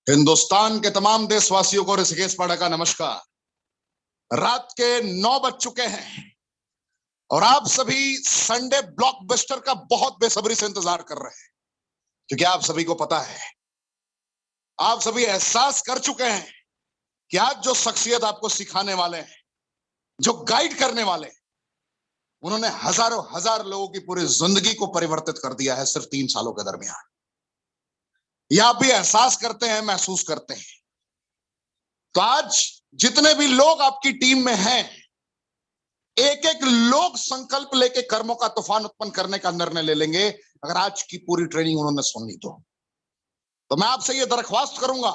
हिंदुस्तान के तमाम देशवासियों को ऋषिकेश पाठक का नमस्कार। रात के 9 बज चुके हैं और आप सभी संडे ब्लॉकबस्टर का बहुत बेसब्री से इंतजार कर रहे हैं, क्योंकि आप सभी को पता है, आप सभी एहसास कर चुके हैं कि आज जो शख्सियत आपको सिखाने वाले हैं, जो गाइड करने वाले हैं, उन्होंने हजारों हजार लोगों की पूरी जिंदगी को परिवर्तित कर दिया है सिर्फ 3 सालों के दरमियान। यह आप भी एहसास करते हैं, महसूस करते हैं। तो आज जितने भी लोग आपकी टीम में हैं, एक एक लोग संकल्प लेके कर्मों का तूफान उत्पन्न करने का निर्णय ले लेंगे अगर आज की पूरी ट्रेनिंग उन्होंने सुन ली तो मैं आपसे यह दरख्वास्त करूंगा,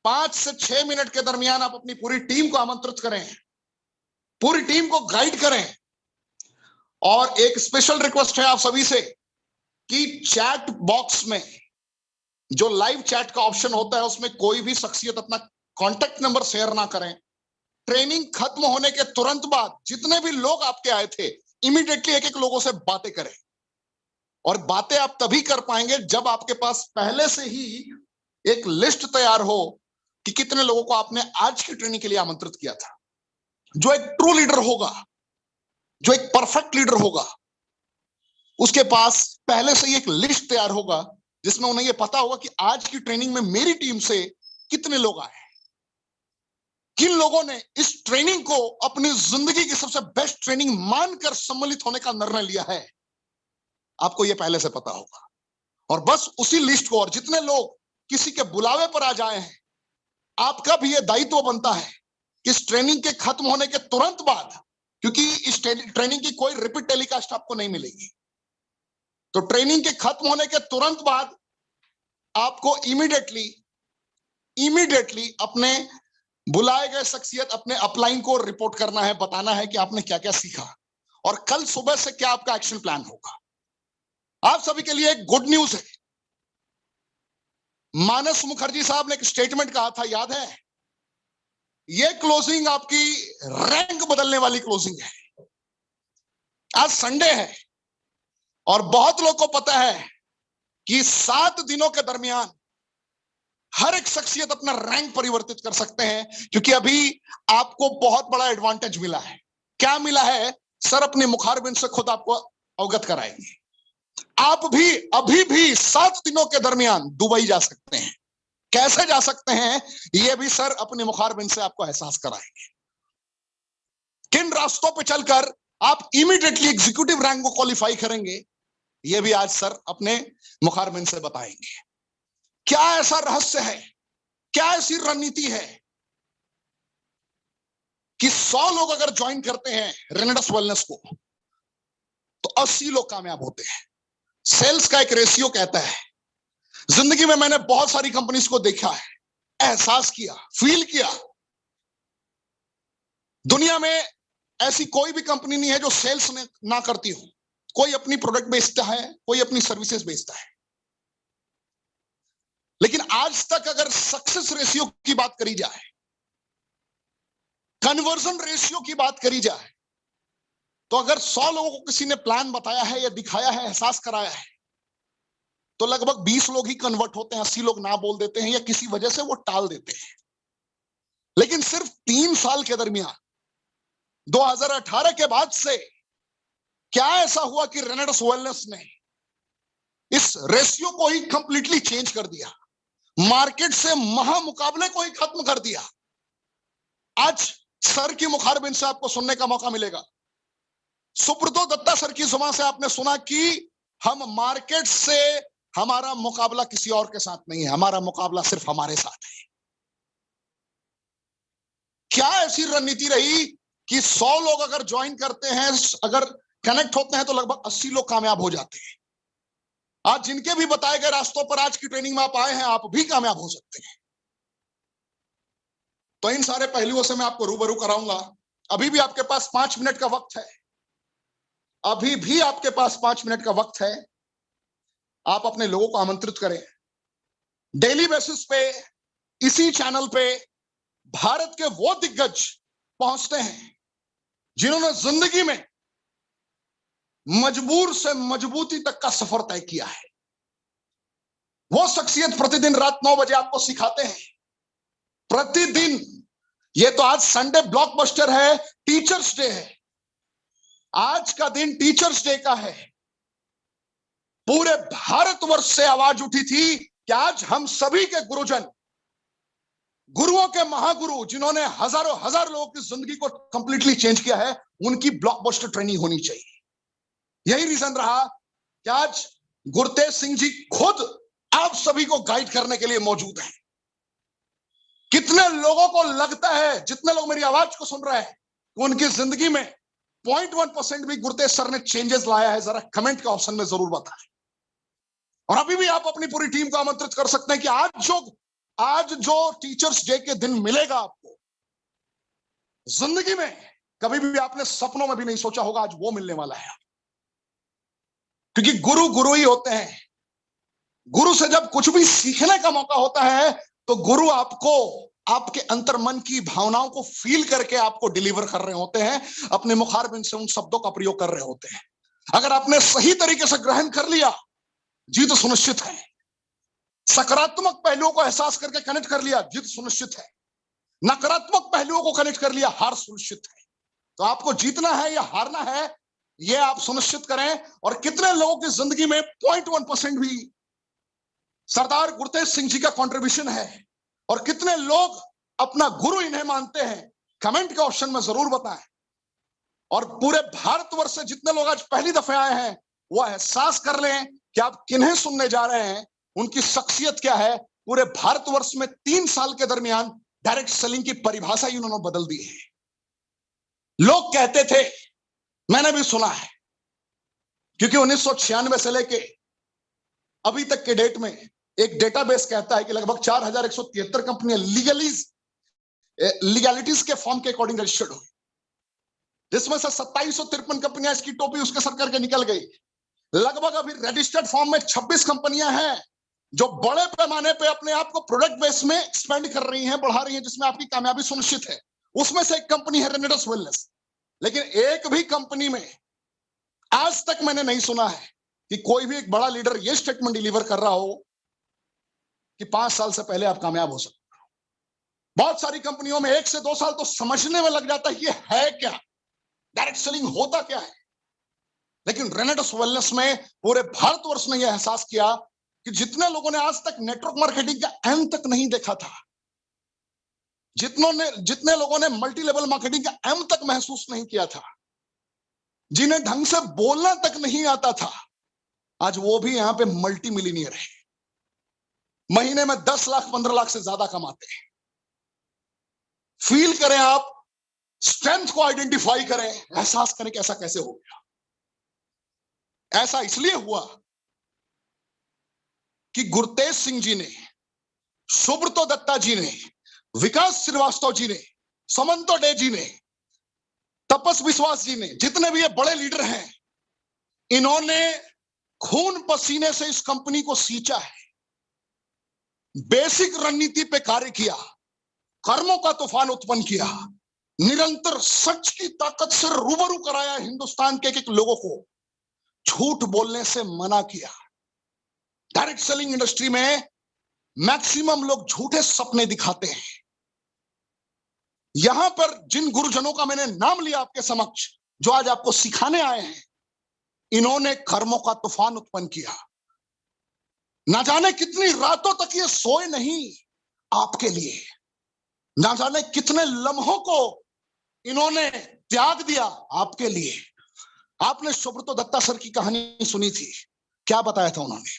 5 से 6 मिनट के दरमियान आप अपनी पूरी टीम को आमंत्रित करें, पूरी टीम को गाइड करें। और एक स्पेशल रिक्वेस्ट है आप सभी से कि चैट बॉक्स में जो लाइव चैट का ऑप्शन होता है, उसमें कोई भी शख्सियत अपना कॉन्टेक्ट नंबर शेयर ना करें। ट्रेनिंग खत्म होने के तुरंत बाद जितने भी लोग आपके आए थे, इमीडिएटली एक एक लोगों से बातें करें। और बातें आप तभी कर पाएंगे जब आपके पास पहले से ही एक लिस्ट तैयार हो कि कितने लोगों को आपने आज की ट्रेनिंग के लिए आमंत्रित किया था। जो एक ट्रू लीडर होगा, जो एक परफेक्ट लीडर होगा, उसके पास पहले से ही एक लिस्ट तैयार होगा जिसमें उन्हें यह पता होगा कि आज की ट्रेनिंग में मेरी टीम से कितने लोग आए, किन लोगों ने इस ट्रेनिंग को अपनी जिंदगी की सबसे बेस्ट ट्रेनिंग मानकर सम्मिलित होने का निर्णय लिया है। आपको यह पहले से पता होगा और बस उसी लिस्ट को, और जितने लोग किसी के बुलावे पर आ जाए हैं, आपका भी यह दायित्व बनता है कि इस ट्रेनिंग के खत्म होने के तुरंत बाद, क्योंकि इस ट्रेनिंग की कोई रिपीट टेलीकास्ट आपको नहीं मिलेगी, तो ट्रेनिंग के खत्म होने के तुरंत बाद आपको इमीडिएटली अपने बुलाए गए शख्सियत, अपने अपलाइन को रिपोर्ट करना है, बताना है कि आपने क्या क्या सीखा और कल सुबह से क्या आपका एक्शन प्लान होगा। आप सभी के लिए एक गुड न्यूज है। मानस मुखर्जी साहब ने एक स्टेटमेंट कहा था, याद है? यह क्लोजिंग आपकी रैंक बदलने वाली क्लोजिंग है। आज संडे है और बहुत लोग को पता है कि 7 दिनों के दरमियान हर एक शख्सियत अपना रैंक परिवर्तित कर सकते हैं, क्योंकि अभी आपको बहुत बड़ा एडवांटेज मिला है। क्या मिला है सर? अपने मुखारबिन से खुद आपको अवगत कराएंगे। आप भी अभी भी 7 दिनों के दरमियान दुबई जा सकते हैं। कैसे जा सकते हैं यह भी सर अपने मुखारबिन से आपको एहसास कराएंगे। किन रास्तों पर चलकर आप इमीडिएटली एग्जीक्यूटिव रैंक को क्वालिफाई करेंगे, यह भी आज सर अपने मुखारबिन से बताएंगे। क्या ऐसा रहस्य है, क्या ऐसी रणनीति है कि 100 लोग अगर ज्वाइन करते हैं रेनेडस वेलनेस को तो 80 लोग कामयाब होते हैं। सेल्स का एक रेशियो कहता है। जिंदगी में मैंने बहुत सारी कंपनीज को देखा है, एहसास किया, फील किया। दुनिया में ऐसी कोई भी कंपनी नहीं है जो सेल्स ना करती हो। कोई अपनी प्रोडक्ट बेचता है, कोई अपनी सर्विसेज बेचता है, लेकिन आज तक अगर सक्सेस रेशियो की बात करी जाए, कन्वर्जन रेशियो की बात करी जाए, तो अगर 100 लोगों को किसी ने प्लान बताया है या दिखाया है, एहसास कराया है, तो लगभग 20 लोग ही कन्वर्ट होते हैं, 80 लोग ना बोल देते हैं या किसी वजह से वो टाल देते हैं। लेकिन सिर्फ 3 साल के दरमियान 2018 के बाद से क्या ऐसा हुआ कि रेनेडस वेलनेस ने इस रेशियो को ही कंप्लीटली चेंज कर दिया, मार्केट से महामुकाबले को ही खत्म कर दिया। आज सर की मुखारबिन से आपको सुनने का मौका मिलेगा। सुब्रतो दत्ता सर की जुबान से आपने सुना कि हम मार्केट से, हमारा मुकाबला किसी और के साथ नहीं है, हमारा मुकाबला सिर्फ हमारे साथ है। क्या ऐसी रणनीति रही कि 100 लोग अगर ज्वाइन करते हैं, अगर कनेक्ट होते हैं, तो लगभग 80 लोग कामयाब हो जाते हैं। आज जिनके भी बताए गए रास्तों पर आज की ट्रेनिंग में आप आए हैं, आप भी कामयाब हो सकते हैं। तो इन सारे पहलुओं से मैं आपको रूबरू कराऊंगा। अभी भी आपके पास 5 मिनट का वक्त है, अभी भी आपके पास 5 मिनट का वक्त है। आप अपने लोगों को आमंत्रित करें। डेली बेसिस पे इसी चैनल पे भारत के वो दिग्गज पहुंचते हैं जिन्होंने जिंदगी में मजबूर से मजबूती तक का सफर तय किया है। वो शख्सियत प्रतिदिन रात 9 बजे आपको सिखाते हैं, प्रतिदिन। ये तो आज संडे ब्लॉकबस्टर है, टीचर्स डे है, आज का दिन टीचर्स डे का है। पूरे भारतवर्ष से आवाज उठी थी कि आज हम सभी के गुरुजन, गुरुओं के महागुरु, जिन्होंने हजारों हजार लोगों की जिंदगी को कंप्लीटली चेंज किया है, उनकी ब्लॉकबस्टर ट्रेनिंग होनी चाहिए। यही रीजन रहा कि आज गुरतेज सिंह जी खुद आप सभी को गाइड करने के लिए मौजूद हैं। कितने लोगों को लगता है, जितने लोग मेरी आवाज को सुन रहे हैं, उनकी जिंदगी में 0.1% भी गुरतेज सर ने चेंजेस लाया है? जरा कमेंट के ऑप्शन में जरूर बताएं। और अभी भी आप अपनी पूरी टीम को आमंत्रित कर सकते हैं कि आज जो टीचर्स डे के दिन मिलेगा आपको, जिंदगी में कभी भी आपने सपनों में भी नहीं सोचा होगा, आज वो मिलने वाला है। क्योंकि गुरु गुरु ही होते हैं। गुरु से जब कुछ भी सीखने का मौका होता है तो गुरु आपको, आपके अंतर मन की भावनाओं को फील करके आपको डिलीवर कर रहे होते हैं, अपने मुखारबिंद से उन शब्दों का प्रयोग कर रहे होते हैं। अगर आपने सही तरीके से ग्रहण कर लिया, जीत सुनिश्चित है। सकारात्मक पहलुओं को एहसास करके कनेक्ट कर लिया, जीत सुनिश्चित है। नकारात्मक पहलुओं को कनेक्ट कर लिया, हार सुनिश्चित है। तो आपको जीतना है या हारना है, यह आप सुनिश्चित करें। और कितने लोगों की जिंदगी में 0.1% भी सरदार गुरतेज सिंह जी का कंट्रीब्यूशन है, और कितने लोग अपना गुरु इन्हें मानते हैं, कमेंट के ऑप्शन में जरूर बताएं। और पूरे भारतवर्ष से जितने लोग आज पहली दफे आए हैं, वो एहसास कर लें कि आप किन्हें सुनने जा रहे हैं, उनकी शख्सियत क्या है। पूरे भारतवर्ष में 3 साल के दरमियान डायरेक्ट सेलिंग की परिभाषा ही उन्होंने बदल दी है। लोग कहते थे, मैंने भी सुना है, क्योंकि 1996 से लेके अभी तक के डेट में एक डेटाबेस कहता है कि लगभग 4173 कंपनियां लीगैलिटीज के फॉर्म के अकॉर्डिंग रजिस्टर्ड हुई, जिसमें से 2753 कंपनियां इसकी टोपी उसके सर करके निकल गई। लगभग अभी रजिस्टर्ड फॉर्म में 26 कंपनियां हैं जो बड़े पैमाने पे अपने आप को प्रोडक्ट बेस में एक्सपेंड कर रही हैं, बढ़ा रही हैं, जिसमें आपकी कामयाबी सुनिश्चित है। उसमें से एक कंपनी है रेनेडस वेलनेस। लेकिन एक भी कंपनी में आज तक मैंने नहीं सुना है कि कोई भी एक बड़ा लीडर ये स्टेटमेंट डिलीवर कर रहा हो कि 5 साल से पहले आप कामयाब हो सकते हो। बहुत सारी कंपनियों में 1 से 2 साल तो समझने में लग जाता है ये है क्या, डायरेक्ट सेलिंग होता क्या है। लेकिन रेनेडस वेलनेस में पूरे भारतवर्ष ने यह एहसास किया कि जितने लोगों ने आज तक नेटवर्क मार्केटिंग का एम तक नहीं देखा था, जितने लोगों ने मल्टी लेवल मार्केटिंग का एम तक महसूस नहीं किया था, जिन्हें ढंग से बोलना तक नहीं आता था, आज वो भी यहां पे मल्टी मिलीनियर है। महीने में 10 लाख 15 लाख से ज्यादा कमाते हैं। फील करें, आप स्ट्रेंथ को आइडेंटिफाई करें, एहसास करें कि ऐसा कैसे हो गया। ऐसा इसलिए हुआ कि गुरतेज सिंह जी ने, सुब्रतो दत्ता जी ने, विकास श्रीवास्तव जी ने, समंतो डे जी ने, तपस विश्वास जी ने, जितने भी ये बड़े लीडर हैं, इन्होंने खून पसीने से इस कंपनी को सींचा है, बेसिक रणनीति पे कार्य किया, कर्मों का तूफान उत्पन्न किया, निरंतर सच की ताकत से रूबरू कराया हिंदुस्तान के एक लोगों को, झूठ बोलने से मना किया। डायरेक्ट सेलिंग इंडस्ट्री में मैक्सिमम लोग झूठे सपने दिखाते हैं। यहां पर जिन गुरुजनों का मैंने नाम लिया आपके समक्ष, जो आज आपको सिखाने आए हैं, इन्होंने कर्मों का तूफान उत्पन्न किया। ना जाने कितनी रातों तक ये सोए नहीं आपके लिए, ना जाने कितने लम्हों को इन्होंने त्याग दिया आपके लिए। आपने सुब्रतो दत्ता सर की कहानी सुनी थी, क्या बताया था उन्होंने?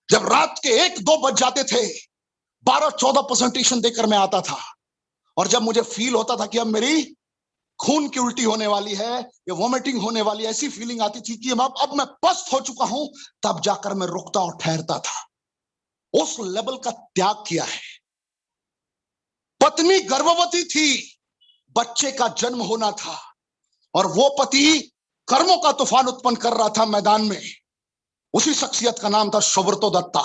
जब रात के 1-2 बज जाते थे, 12-14 प्रेजेंटेशन देकर मैं आता था, और जब मुझे फील होता था कि अब मेरी खून की उल्टी होने वाली है या वोमिटिंग होने वाली है, ऐसी फीलिंग आती थी कि अब मैं पस्त हो चुका हूं, तब जाकर मैं रुकता और ठहरता था। उस लेवल का त्याग किया है। पत्नी गर्भवती थी, बच्चे का जन्म होना था, और वो पति कर्मों का तूफान उत्पन्न कर रहा था मैदान में। उसी शख्सियत का नाम था सुब्रतो दत्ता,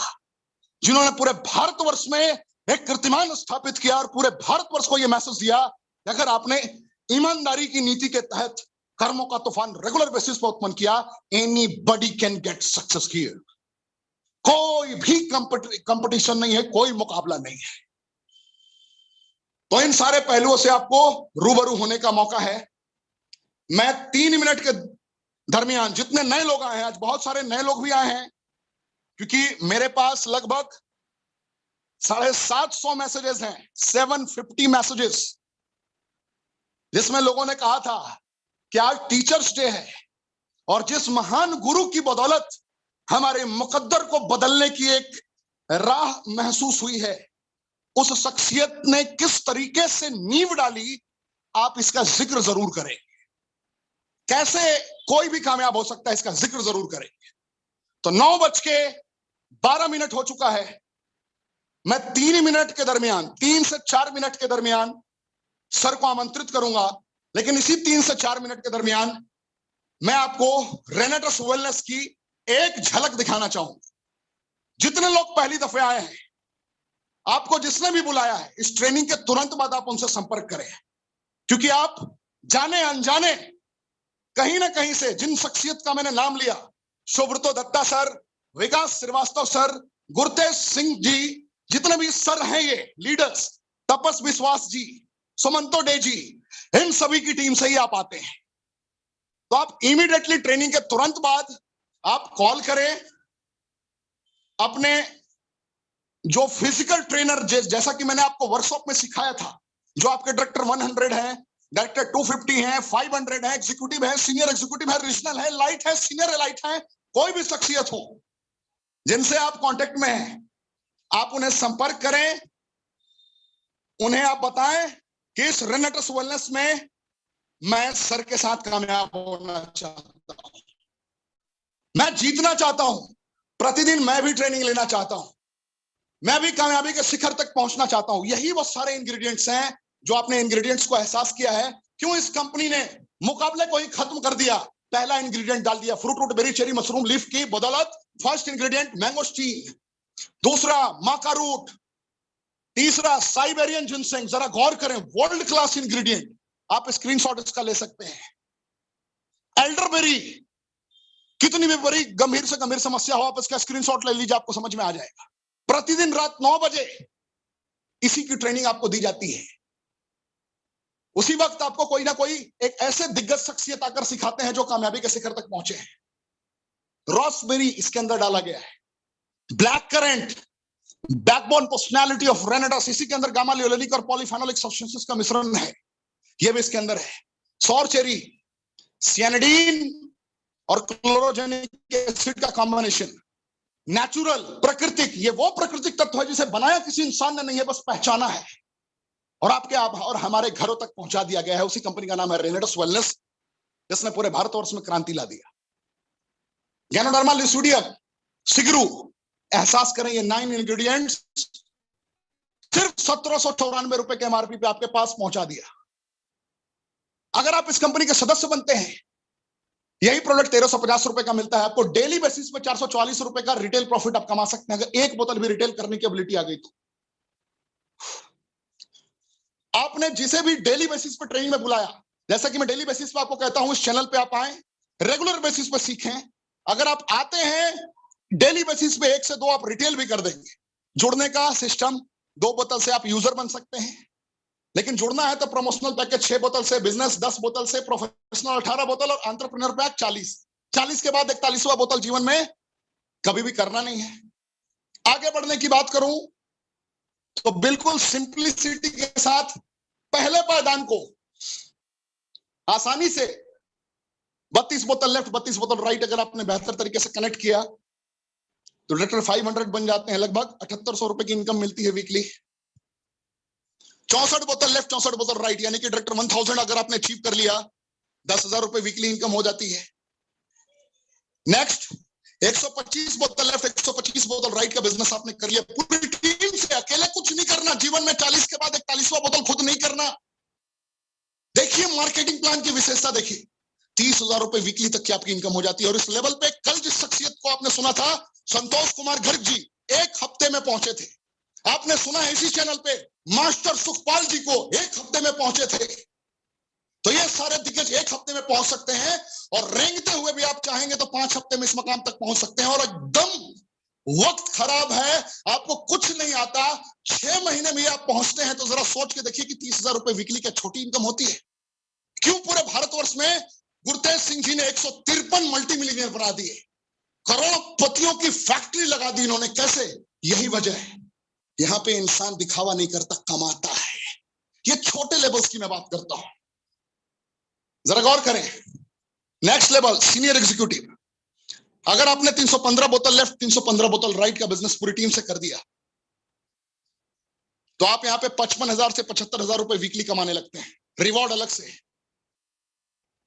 जिन्होंने पूरे भारतवर्ष में एक कीर्तिमान स्थापित किया और पूरे भारतवर्ष को यह मैसेज दिया कि अगर आपने ईमानदारी की नीति के तहत कर्मों का तूफान रेगुलर बेसिस पर उत्पन्न किया, anybody can get success here. कोई भी कंपटीशन नहीं है, कोई मुकाबला नहीं है। तो इन सारे पहलुओं से आपको रूबरू होने का मौका है। मैं 3 मिनट के दरमियान जितने नए लोग आए हैं, आज बहुत सारे नए लोग भी आए हैं, क्योंकि मेरे पास लगभग 750 मैसेजेस हैं, 750 मैसेजेस, जिसमें लोगों ने कहा था कि आज टीचर्स डे है और जिस महान गुरु की बदौलत हमारे मुकद्दर को बदलने की एक राह महसूस हुई है, उस शख्सियत ने किस तरीके से नींव डाली, आप इसका जिक्र जरूर करें। कैसे कोई भी कामयाब हो सकता है, इसका जिक्र जरूर करें। तो 9:12 हो चुका है। मैं 3 मिनट के दरमियान, 3 से 4 मिनट के दरमियान सर को आमंत्रित करूंगा, लेकिन इसी 3 से 4 मिनट के दरमियान मैं आपको रेनेटस वेलनेस की एक झलक दिखाना चाहूंगा। जितने लोग पहली दफे आए हैं, आपको जिसने भी बुलाया है, इस ट्रेनिंग के तुरंत बाद आप उनसे संपर्क करें, क्योंकि आप जाने अनजाने कहीं ना कहीं से जिन शख्सियत का मैंने नाम लिया, सुब्रतो दत्ता सर, विकास श्रीवास्तव सर, गुरतेज सिंह जी, जितने भी सर हैं ये लीडर्स, तपस विश्वास जी, सुमंतो डे जी, इन सभी की टीम से ही आप आते हैं। तो आप इमीडिएटली ट्रेनिंग के तुरंत बाद आप कॉल करें अपने जो फिजिकल ट्रेनर, जैसा कि मैंने आपको वर्कशॉप में सिखाया था, जो आपके डायरेक्टर 100 है, डायरेक्टर 250 है, 500 है, एग्जीक्यूटिव है, सीनियर एग्जीक्यूटिव है, रीजनल है, लाइट है, सीनियर एलाइट है, कोई भी शख्सियत हो जिनसे आप कांटेक्ट में हैं, आप उन्हें संपर्क करें, उन्हें आप बताएं कि इस रेनेटस वेलनेस में मैं सर के साथ कामयाब होना चाहता हूं, मैं जीतना चाहता हूं, प्रतिदिन मैं भी ट्रेनिंग लेना चाहता हूं, मैं भी कामयाबी के शिखर तक पहुंचना चाहता हूं। यही वो सारे इंग्रेडिएंट्स हैं जो आपने इंग्रेडिएंट्स को एहसास किया है। क्यों इस कंपनी ने मुकाबले को ही खत्म कर दिया, पहला इंग्रेडिएंट डाल दिया fruit root berry cherry mushroom leaf की बदौलत। फर्स्ट इंग्रेडिएंट मैंगोस्टीन, दूसरा माका रूट, तीसरा साइबेरियन जिनसेंग। जरा गौर करें, वर्ल्ड क्लास इंग्रेडिएंट, आप स्क्रीनशॉट इसका ले सकते हैं। एल्डरबेरी, कितनी भी बड़ी गंभीर से गंभीर समस्या हो, आप इसका स्क्रीनशॉट ले लीजिए, आपको समझ में आ जाएगा। प्रतिदिन रात 9 बजे इसी की ट्रेनिंग आपको दी जाती है। उसी वक्त आपको कोई ना कोई एक ऐसे दिग्गज शख्सियत आकर सिखाते हैं जो कामयाबी के शिखर तक पहुंचे हैं। रॉसबेरी इसके अंदर डाला गया है। Black currant, backbone personality of रेनेटस, इसी के अंदर गामा लियोलेनिक और पॉलीफेनोलिक सब्सटेंसेस का मिश्रण है, यह भी इसके अंदर है। सौर चेरी, सियानिडीन और क्लोरोजेनिक एसिड का कॉम्बिनेशन, नेचुरल, प्राकृतिक, ये वो प्राकृतिक तत्व है जिसे बनाया किसी इंसान ने नहीं है, बस पहचाना है और आपके और हमारे घरों तक पहुंचा दिया गया है। उसी कंपनी का नाम है रेनेटस वेलनेस, जिसने पूरे भारतवर्ष में क्रांति ला दिया। गैनोडर्मा लिसूडियम, सिगरू, एहसास करें ये 9 इंग्रेडिएंट्स सिर्फ 1794 रुपए के एमआरपी पे आपके पास पहुंचा दिया। अगर आप इस कंपनी के सदस्य बनते हैं, यही प्रोडक्ट 1350 रुपए का मिलता है आपको। डेली बेसिस पे 444 रुपए का रिटेल प्रॉफिट आप कमा सकते हैं, अगर एक बोतल भी रिटेल करने की एबिलिटी आ गई तो। आपने जिसे भी डेली बेसिस पे ट्रेनिंग में बुलाया, जैसा कि मैं डेली बेसिस पे आपको कहता हूं, इस चैनल पे आप आए, रेगुलर बेसिस पे सीखें। अगर आप आते हैं डेली बेसिस पे 1 से 2 आप रिटेल भी कर देंगे। जुड़ने का सिस्टम, 2 बोतल से आप यूजर बन सकते हैं, लेकिन जुड़ना है तो प्रमोशनल पैकेज 6 बोतल से, बिजनेस 10 बोतल से, प्रोफेशनल 18 बोतल और एंटरप्रेन्योर पैक 40 के बाद 41वां बोतल जीवन में कभी भी करना नहीं है। आगे बढ़ने की बात करूं तो बिल्कुल सिंपलिसिटी के साथ पहले पायदान को आसानी से 32 बोतल लेफ्ट 32 बोतल राइट अगर आपने बेहतर तरीके से कनेक्ट किया तो डायरेक्टर 500 बन जाते हैं। लगभग 7800 रुपए की इनकम मिलती है वीकली। 64 बोतल लेफ्ट 64 बोतल राइट, यानी कि डायरेक्टर 1000 अगर आपने अचीव कर लिया, 10,000 रुपए वीकली इनकम हो जाती है। नेक्स्ट 125 बोतल लेफ्ट 125 बोतल राइट का बिजनेस आपने कर लिया पूरी टीम से, अकेले कुछ नहीं करना जीवन में। 40 के बाद 41वां बोतल खुद नहीं करना। देखिए मार्केटिंग प्लान की विशेषता देखिए, 30,000 रुपए वीकली तक की आपकी इनकम हो जाती है। और इस लेवल पे कल जिस शख्सियत को आपने सुना था, संतोष कुमार गर्ग जी, 1 हफ्ते में पहुंचे थे। आपने सुना है इसी चैनल पे मास्टर सुखपाल जी को 1 हफ्ते में पहुंचे थे। तो ये सारे दिग्गज 1 हफ्ते में पहुंच सकते हैं, और रेंगते हुए भी आप चाहेंगे तो 5 हफ्ते में इस मकाम तक पहुंच सकते हैं। और एकदम वक्त खराब है, आपको कुछ नहीं आता, 6 महीने में आप पहुंचते हैं, तो जरा सोच के देखिए कि 30,000 रुपए वीकली क्या छोटी इनकम होती है? क्यों पूरे भारतवर्ष में गुरतेज सिंह जी ने 153 मल्टी मिलियनियर बना दिए, करोड़पतियों की फैक्ट्री लगा दी इन्होंने? कैसे? यही वजह है, यहां पे इंसान दिखावा नहीं करता, कमाता है। ये छोटे लेवल्स की मैं बात करता हूं, जरा गौर करें। Next level, senior executive. अगर आपने 315 बोतल लेफ्ट 315 बोतल राइट का बिजनेस पूरी टीम से कर दिया, तो आप यहां पे 55,000 से 75,000 रुपए वीकली कमाने लगते हैं, रिवॉर्ड अलग से।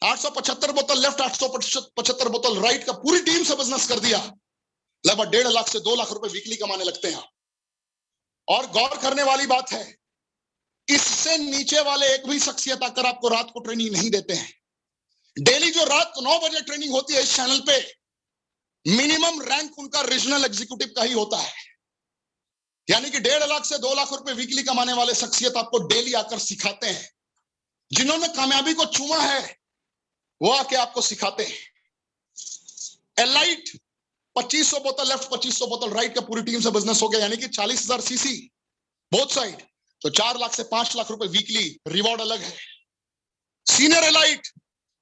875 बोतल लेफ्ट 875 बोतल राइट का पूरी टीम से बिजनेस कर दिया, लगभग 1.5 लाख से 2 लाख रुपए वीकली कमाने लगते हैं। और गौर करने वाली बात है, इससे नीचे वाले एक भी शख्सियत आकर आपको रात को ट्रेनिंग नहीं देते हैं। डेली जो रात 9 बजे ट्रेनिंग होती है इस चैनल पे, मिनिमम रैंक उनका रीजनल एग्जीक्यूटिव का ही होता है। यानी कि 1.5 लाख से 2 लाख रुपए वीकली कमाने वाले शख्सियत आपको डेली आकर सिखाते हैं। जिन्होंने कामयाबी को चूमा है वो आके आपको सिखाते हैं। एलाइट 2500 बोतल लेफ्ट 2500 बोतल राइट का पूरी टीम से बिजनेस हो गया, यानी कि 40,000 सीसी बोथ साइड, तो 4 लाख से 5 लाख रुपए वीकली, रिवॉर्ड अलग है। सीनियर एलाइट,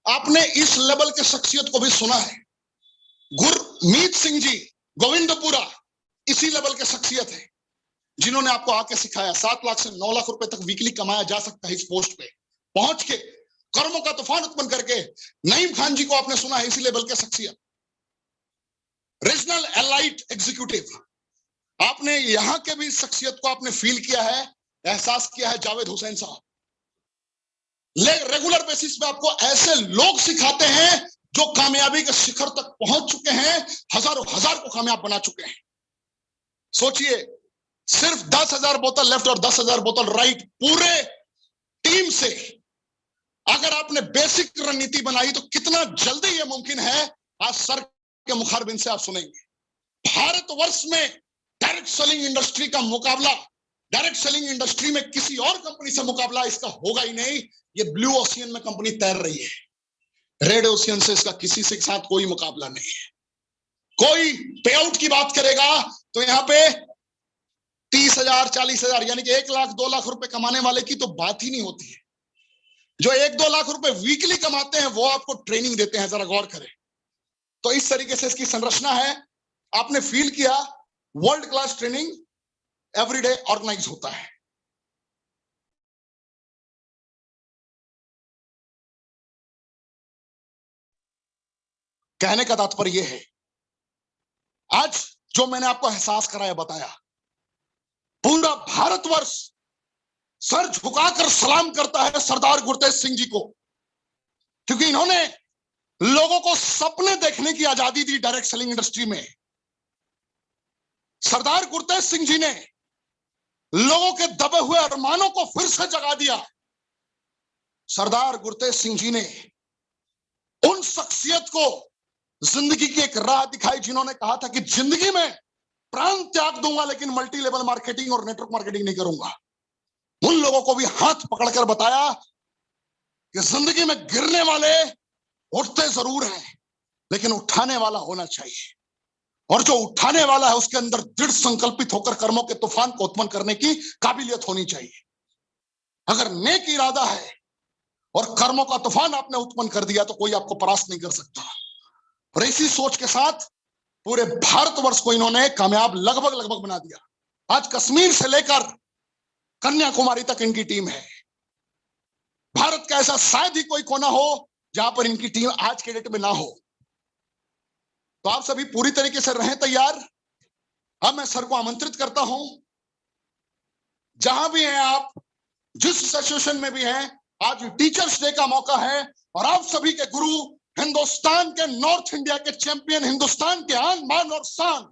आपने इस लेवल के शख्सियत को भी सुना है, गुरमीत सिंह जी गोविंदपुरा इसी लेवल के शख्सियत है, जिन्होंने आपको आके सिखाया 7 लाख से 9 लाख रुपए तक वीकली कमाया जा सकता है इस पोस्ट पे पहुंच के, कर्मों का तूफान उत्पन्न करके। नईम खान जी को आपने सुना है, इसी लेवल के शख्सियत। रीजनल एलाइट एग्जीक्यूटिव, आपने यहां के भी शख्सियत को आपने फील किया है, एहसास किया है, जावेद हुसैन साहब। रेगुलर बेसिस पे आपको ऐसे लोग सिखाते हैं जो कामयाबी के शिखर तक पहुंच चुके हैं, हजारों हजार को कामयाब बना चुके हैं। सोचिए, सिर्फ 10,000 बोतल लेफ्ट और 10,000 बोतल राइट पूरे टीम से अगर आपने बेसिक रणनीति बनाई तो कितना जल्दी यह मुमकिन है, आज सर के मुखारबिन से आप सुनेंगे। भारतवर्ष में डायरेक्ट सेलिंग इंडस्ट्री का मुकाबला, डायरेक्ट सेलिंग इंडस्ट्री में किसी और कंपनी से मुकाबला इसका होगा ही नहीं। ये ब्लू ओशियन में कंपनी तैर रही है, रेड ओशियन से इसका किसी से साथ कोई मुकाबला नहीं है। कोई पे आउट की बात करेगा तो यहां पे 30,000 40,000 यानी कि 1 लाख 2 लाख रुपए कमाने वाले की तो बात ही नहीं होती है। जो 1-2 लाख रुपए वीकली कमाते हैं वो आपको ट्रेनिंग देते हैं, जरा गौर करें। तो इस तरीके से इसकी संरचना है। आपने फील किया, world class training everyday organise होता है। कहने का तात्पर्य यह है, आज जो मैंने आपको एहसास कराया, बताया, पूरा भारतवर्ष सर झुकाकर सलाम करता है सरदार गुरतेज सिंह जी को, क्योंकि इन्होंने लोगों को सपने देखने की आजादी दी डायरेक्ट सेलिंग इंडस्ट्री में। सरदार गुरतेज सिंह जी ने लोगों के दबे हुए अरमानों को फिर से जगा दिया। सरदार गुरतेज सिंह जी ने उन शख्सियत को जिंदगी की एक राह दिखाई जिन्होंने कहा था कि जिंदगी में प्राण त्याग दूंगा लेकिन मल्टी लेवल मार्केटिंग और नेटवर्क मार्केटिंग नहीं करूंगा। उन लोगों को भी हाथ पकड़कर बताया कि जिंदगी में गिरने वाले उठते जरूर हैं लेकिन उठाने वाला होना चाहिए, और जो उठाने वाला है उसके अंदर दृढ़ संकल्पित होकर कर्मों के तूफान को उत्पन्न करने की काबिलियत होनी चाहिए। अगर नेक इरादा है और कर्मों का तूफान आपने उत्पन्न कर दिया तो कोई आपको परास्त नहीं कर सकता। और इसी सोच के साथ पूरे भारतवर्ष को इन्होंने कामयाब लगभग बना दिया। आज कश्मीर से लेकर कन्याकुमारी तक इनकी टीम है। भारत का ऐसा शायद ही कोई कोना हो जहां पर इनकी टीम आज के डेट में ना हो। तो आप सभी पूरी तरीके से रहें तैयार। अब मैं सर को आमंत्रित करता हूं, जहां भी हैं आप, जिस सिचुएशन में भी हैं, आज टीचर्स डे का मौका है और आप सभी के गुरु, हिंदुस्तान के, नॉर्थ इंडिया के चैंपियन, हिंदुस्तान के आन बान और शान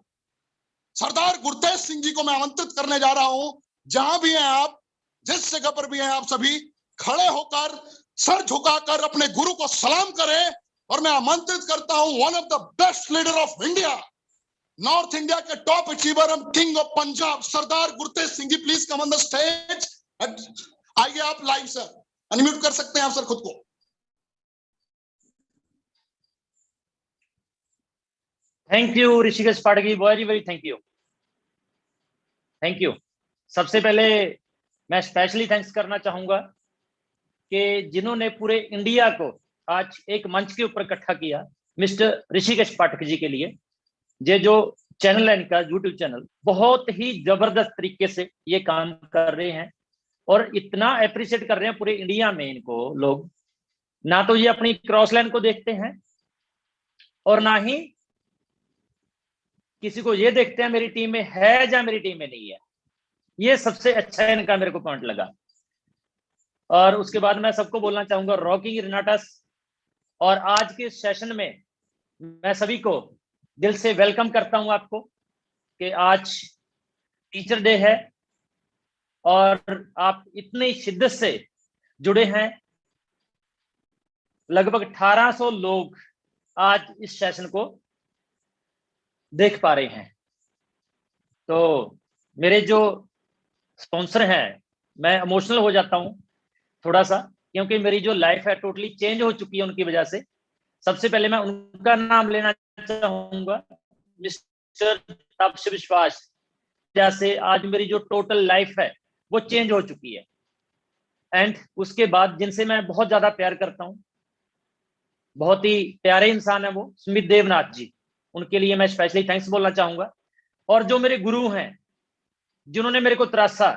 सरदार गुरतेज सिंह जी को मैं आमंत्रित करने जा रहा हूं। जहां भी हैं आप, जिस जगह पर भी हैं, आप सभी खड़े होकर सर झुकाकर अपने गुरु को सलाम करें। और मैं आमंत्रित करता हूं one of the best leader of India, North India के top achiever and king of Punjab, Sardar Gurtej Singh ji. Please come on the stage. आइए आप लाइव सर, अनम्यूट कर सकते हैं आप सर खुद को। Thank you Rishikesh Pathak ji, very very thank you, thank you. सबसे पहले मैं स्पेशली थैंक्स करना चाहूंगा कि जिन्होंने पूरे इंडिया को आज एक मंच के ऊपर इकट्ठा किया, मिस्टर ऋषिकेश पाठक जी के लिए। ये जो चैनल है इनका, यूट्यूब चैनल, बहुत ही जबरदस्त तरीके से ये काम कर रहे हैं और इतना अप्रिशिएट कर रहे हैं पूरे इंडिया में इनको लोग। ना तो ये अपनी क्रॉस लाइन को देखते हैं और ना ही किसी को ये देखते हैं मेरी टीम में है या मेरी टीम में नहीं है। ये सबसे अच्छा इनका मेरे को पॉइंट लगा। और उसके बाद मैं सबको बोलना चाहूंगा, रॉकिंग रेनाटस। और आज के सेशन में मैं सभी को दिल से वेलकम करता हूं आपको कि आज टीचर डे है और आप इतनी शिद्दत से जुड़े हैं। लगभग 1800 लोग आज इस सेशन को देख पा रहे हैं। तो मेरे जो स्पॉन्सर हैं, मैं इमोशनल हो जाता हूं थोड़ा सा, क्योंकि मेरी जो लाइफ है टोटली चेंज हो चुकी है उनकी वजह से। सबसे पहले मैं उनका नाम लेना चाहूंगा, मिस्टर तापसी विश्वास। जैसे आज मेरी जो टोटल लाइफ है वो चेंज हो चुकी है। एंड उसके बाद जिनसे मैं बहुत ज्यादा प्यार करता हूं, बहुत ही प्यारे इंसान है वो, स्मित देवनाथ जी। उनके लिए मैं स्पेशली थैंक्स बोलना चाहूंगा। और जो मेरे गुरु हैं जिन्होंने मेरे को तरासा,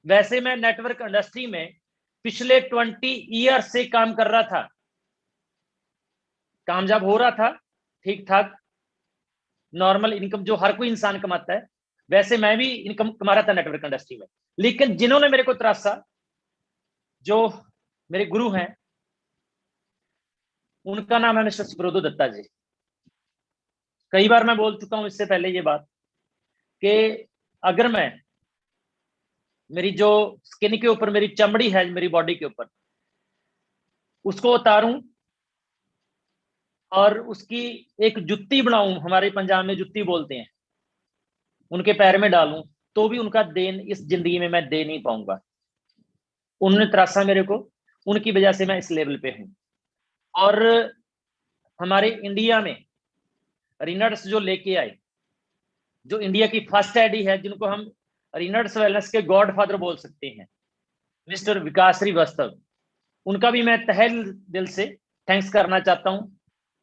वैसे मैं नेटवर्क इंडस्ट्री में पिछले 20 ईयर से काम कर रहा था, कामयाब हो रहा था, ठीक ठाक नॉर्मल इनकम जो हर कोई इंसान कमाता है, वैसे मैं भी इनकम कमा रहा था नेटवर्क इंडस्ट्री में। लेकिन जिन्होंने मेरे को तरासा, जो मेरे गुरु हैं, उनका नाम है मिस्टर सुब्रतो दत्ता जी। कई बार मैं बोल चुका हूं इससे पहले ये बात कि अगर मैं मेरी जो स्किन के ऊपर मेरी चमड़ी है, मेरी बॉडी के ऊपर, उसको उतारूं और उसकी एक जुत्ती बनाऊं, हमारे पंजाब में जुत्ती बोलते हैं, उनके पैर में डालूं, तो भी उनका देन इस जिंदगी में मैं दे नहीं पाऊंगा। उन्होंने तरासा मेरे को, उनकी वजह से मैं इस लेवल पे हूं। और हमारे इंडिया में रिनर्स जो लेके आए, जो इंडिया की फर्स्ट आईडी है, जिनको हम रिनर्स वेलनेस के गॉडफादर बोल सकते हैं, मिस्टर विकास श्रीवास्तव, उनका भी मैं तहे दिल से थैंक्स करना चाहता हूं।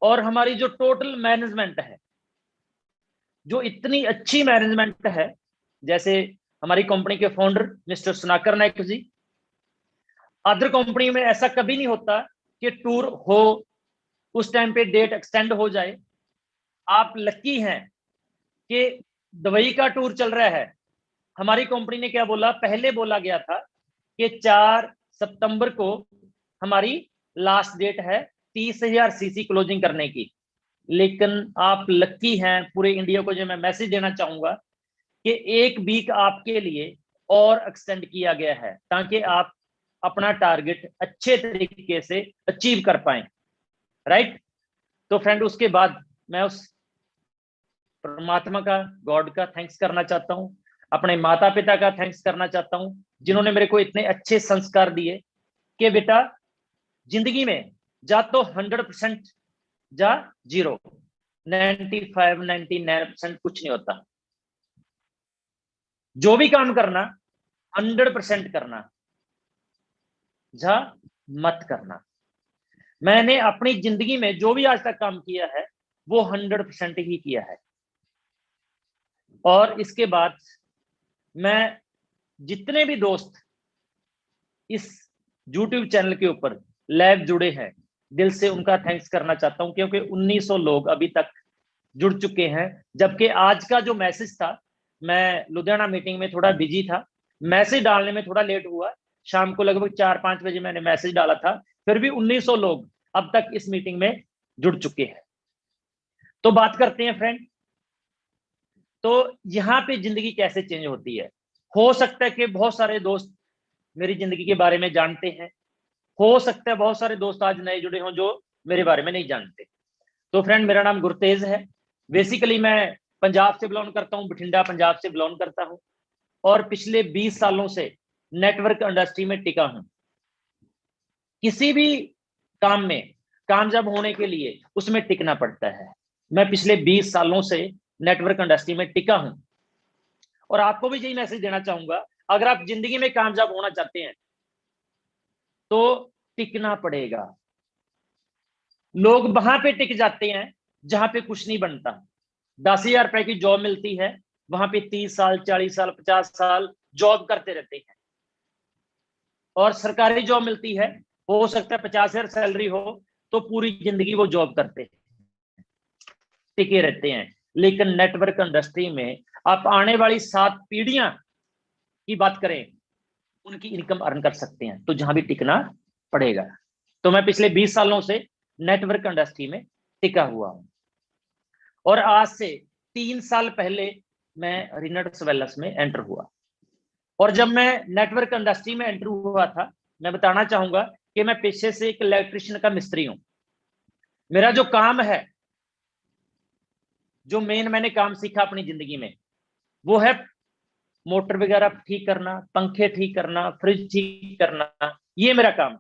और हमारी जो टोटल मैनेजमेंट है, जो इतनी अच्छी मैनेजमेंट है, जैसे हमारी कंपनी के फाउंडर मिस्टर सुनाकर नायक जी। अदर कंपनी में ऐसा कभी नहीं होता कि टूर हो, उस टाइम पे डेट एक्सटेंड हो जाए। आप लकी हैं कि दुबई का टूर चल रहा है। हमारी कंपनी ने क्या बोला, पहले बोला गया था कि 4 सितंबर को हमारी लास्ट डेट है 30,000 सीसी क्लोजिंग करने की। लेकिन आप लकी हैं, पूरे इंडिया को जो मैं मैसेज देना चाहूंगा कि 1 वीक आपके लिए और एक्सटेंड किया गया है, ताकि आप अपना टारगेट अच्छे तरीके से अचीव कर पाए। राइट। तो फ्रेंड, उसके बाद मैं उस परमात्मा का, गॉड का थैंक्स करना चाहता हूं, अपने माता पिता का थैंक्स करना चाहता हूं, जिन्होंने मेरे को इतने अच्छे संस्कार दिए कि बेटा जिंदगी में जा तो 100% जा 0, 95, 99% कुछ नहीं होता। जो भी काम करना 100% करना, जा मत करना। मैंने अपनी जिंदगी में जो भी आज तक काम किया है वो 100% ही किया है। और इसके बाद मैं जितने भी दोस्त इस YouTube चैनल के ऊपर लैब जुड़े हैं, दिल से उनका थैंक्स करना चाहता हूं, क्योंकि 1900 लोग अभी तक जुड़ चुके हैं। जबकि आज का जो मैसेज था, मैं लुधियाना मीटिंग में थोड़ा बिजी था, मैसेज डालने में थोड़ा लेट हुआ। शाम को लगभग 4-5 बजे मैंने मैसेज डाला था, फिर भी 1900 लोग अब तक इस मीटिंग में जुड़ चुके हैं। तो बात करते हैं फ्रेंड, तो यहाँ पे जिंदगी कैसे चेंज होती है। हो सकता है कि बहुत सारे दोस्त मेरी जिंदगी के बारे में जानते हैं, हो सकता है बहुत सारे दोस्त आज नए जुड़े हों जो मेरे बारे में नहीं जानते। तो फ्रेंड, मेरा नाम गुरतेज है। बेसिकली मैं पंजाब से बिलोंग करता हूँ, बठिंडा पंजाब से बिलोंग करता हूँ, और पिछले 20 सालों से नेटवर्क इंडस्ट्री में टिका हूं। किसी भी काम में कामयाब होने के लिए उसमें टिकना पड़ता है। मैं पिछले 20 सालों से नेटवर्क इंडस्ट्री में टिका हूं, और आपको भी यही मैसेज देना चाहूंगा, अगर आप जिंदगी में कामयाब होना चाहते हैं तो टिकना पड़ेगा। लोग वहां पे टिक जाते हैं जहां पे कुछ नहीं बनता। 10,000 रुपए की जॉब मिलती है, वहां पे 30 साल 40 साल 50 साल जॉब करते रहते हैं। और सरकारी जॉब मिलती है, हो सकता है 50,000 सैलरी हो, तो पूरी जिंदगी वो जॉब करते हैं, टिके रहते हैं। लेकिन नेटवर्क इंडस्ट्री में आप आने वाली 7 पीढ़ियां की बात करें, उनकी इनकम अर्न कर सकते हैं, तो जहां भी टिकना पड़ेगा। तो मैं पिछले 20 सालों से नेटवर्क इंडस्ट्री में टिका हुआ हूं, और आज से 3 साल पहले मैं रिनट्स वेलनेस में एंटर हुआ। और जब मैं नेटवर्क इंडस्ट्री में एंटर हुआ था, मैं बताना चाहूंगा कि मैं पेशे से एक इलेक्ट्रिशियन का मिस्त्री हूं। मेरा जो काम है, जो मेन मैंने काम सीखा अपनी जिंदगी में, वो है मोटर वगैरह ठीक करना, पंखे ठीक करना, फ्रिज ठीक करना, ये मेरा काम।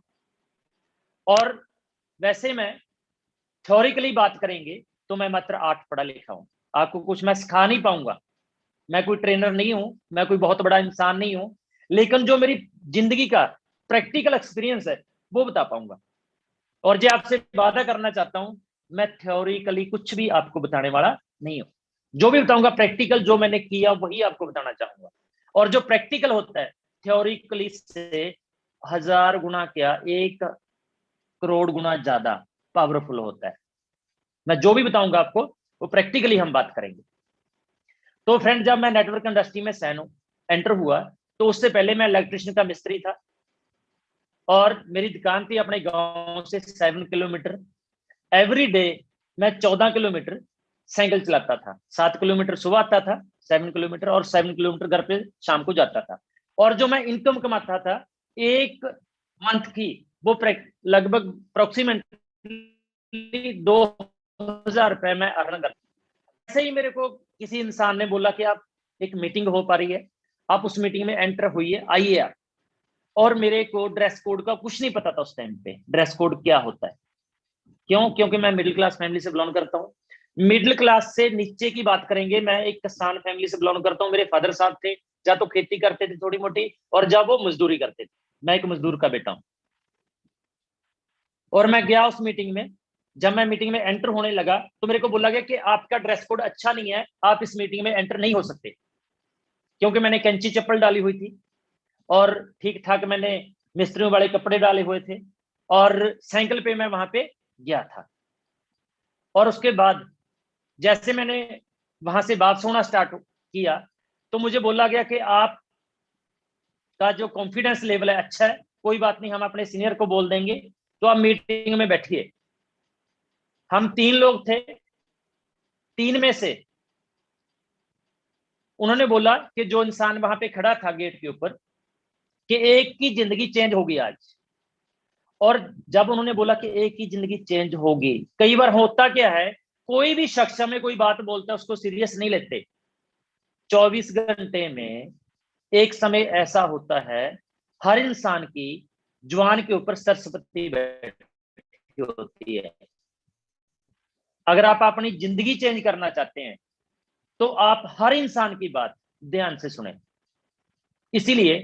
और वैसे मैं थ्योरिकली बात करेंगे तो मैं मात्र 8 पढ़ा लिखा हूं, आपको कुछ मैं सिखा नहीं पाऊंगा। मैं कोई ट्रेनर नहीं हूं, मैं कोई बहुत बड़ा इंसान नहीं हूं, लेकिन जो मेरी जिंदगी का प्रैक्टिकल एक्सपीरियंस है वो बता पाऊंगा। और जो आपसे वादा करना चाहता हूं, मैं थ्योरिकली कुछ भी आपको बताने वाला नहीं हूं। जो भी बताऊंगा प्रैक्टिकल, जो मैंने किया वही आपको बताना चाहूंगा। और जो प्रैक्टिकल होता है, थ्योरिकली से 1000 गुना क्या, 1 करोड़ गुना ज्यादा पावरफुल होता है। मैं जो भी बताऊंगा आपको, वो प्रैक्टिकली हम बात करेंगे। तो फ्रेंड, जब मैं नेटवर्क इंडस्ट्री में एंटर हुआ, तो उससे पहले मैं इलेक्ट्रिशियन का मिस्त्री था, और मेरी दुकान थी अपने गांव से 7 किलोमीटर। एवरी डे मैं 14 किलोमीटर साइकिल चलाता था। 7 किलोमीटर सुबह आता था, 7 किलोमीटर, और 7 किलोमीटर घर पे शाम को जाता था। और जो मैं इनकम कमाता था एक मंथ की, वो लगभग अप्रोक्सीमेटली 2,000 रुपए मैं अर्न करता। ऐसे ही मेरे को किसी इंसान ने बोला कि आप, एक मीटिंग हो पा रही है, आप उस मीटिंग में एंटर हुई, आइए आप। और मेरे को ड्रेस कोड का कुछ नहीं पता था उस टाइम पे, ड्रेस कोड क्या होता है। क्यों? क्योंकि मैं मिडिल क्लास फैमिली से बिलोंग करता हूँ। मिडिल क्लास से नीचे की बात करेंगे, मैं एक किसान फैमिली से बिलोंग करता हूँ। मेरे फादर साहब थे, या तो खेती करते थे थोड़ी मोटी, और जब वो मजदूरी करते थे। मैं एक मजदूर का बेटा हूँ। और मैं गया उस मीटिंग में। जब मैं मीटिंग में एंटर होने लगा, तो मेरे को बोला गया कि आपका ड्रेस कोड अच्छा नहीं है, आप इस मीटिंग में एंटर नहीं हो सकते। क्योंकि मैंने कैंची चप्पल डाली हुई थी, और ठीक ठाक मैंने मिस्त्रियों वाले कपड़े डाले हुए थे, और साइकिल पे मैं वहां पे गया था। और उसके बाद जैसे मैंने वहां से बात सुनना स्टार्ट किया, तो मुझे बोला गया कि आप का जो कॉन्फिडेंस लेवल है अच्छा है, कोई बात नहीं, हम अपने सीनियर को बोल देंगे, तो आप मीटिंग में बैठिए। हम 3 लोग थे, 3 में से उन्होंने बोला कि जो इंसान वहां पे खड़ा था गेट के ऊपर, कि एक की जिंदगी चेंज होगी आज। और जब उन्होंने बोला कि एक की जिंदगी चेंज होगी, कई बार होता क्या है, कोई भी शख्स हमें कोई बात बोलता है, उसको सीरियस नहीं लेते। 24 घंटे में एक समय ऐसा होता है, हर इंसान की जुबान के ऊपर सरस्वती बैठी होती है। अगर आप अपनी जिंदगी चेंज करना चाहते हैं, तो आप हर इंसान की बात ध्यान से सुने। इसीलिए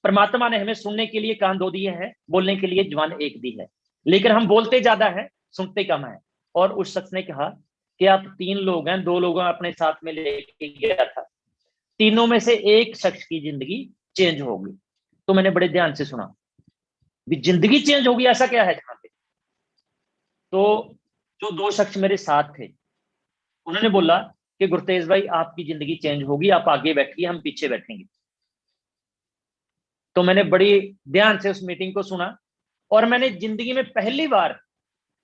परमात्मा ने हमें सुनने के लिए कान 2 दिए हैं, बोलने के लिए जुबान 1 दी है। लेकिन हम बोलते ज्यादा है, सुनते कम है। और उस शख्स ने कहा कि आप 3 लोग हैं, 2 लोगों अपने साथ में लेके गया था, तीनों में से एक शख्स की जिंदगी चेंज होगी। तो मैंने बड़े ध्यान से सुना, भी जिंदगी चेंज होगी ऐसा क्या है जहां पे। तो जो 2 शख्स मेरे साथ थे, उन्होंने बोला कि गुरतेज भाई, आपकी जिंदगी चेंज होगी, आप आगे बैठिए, हम पीछे बैठेंगे। तो मैंने बड़ी ध्यान से उस मीटिंग को सुना, और मैंने जिंदगी में पहली बार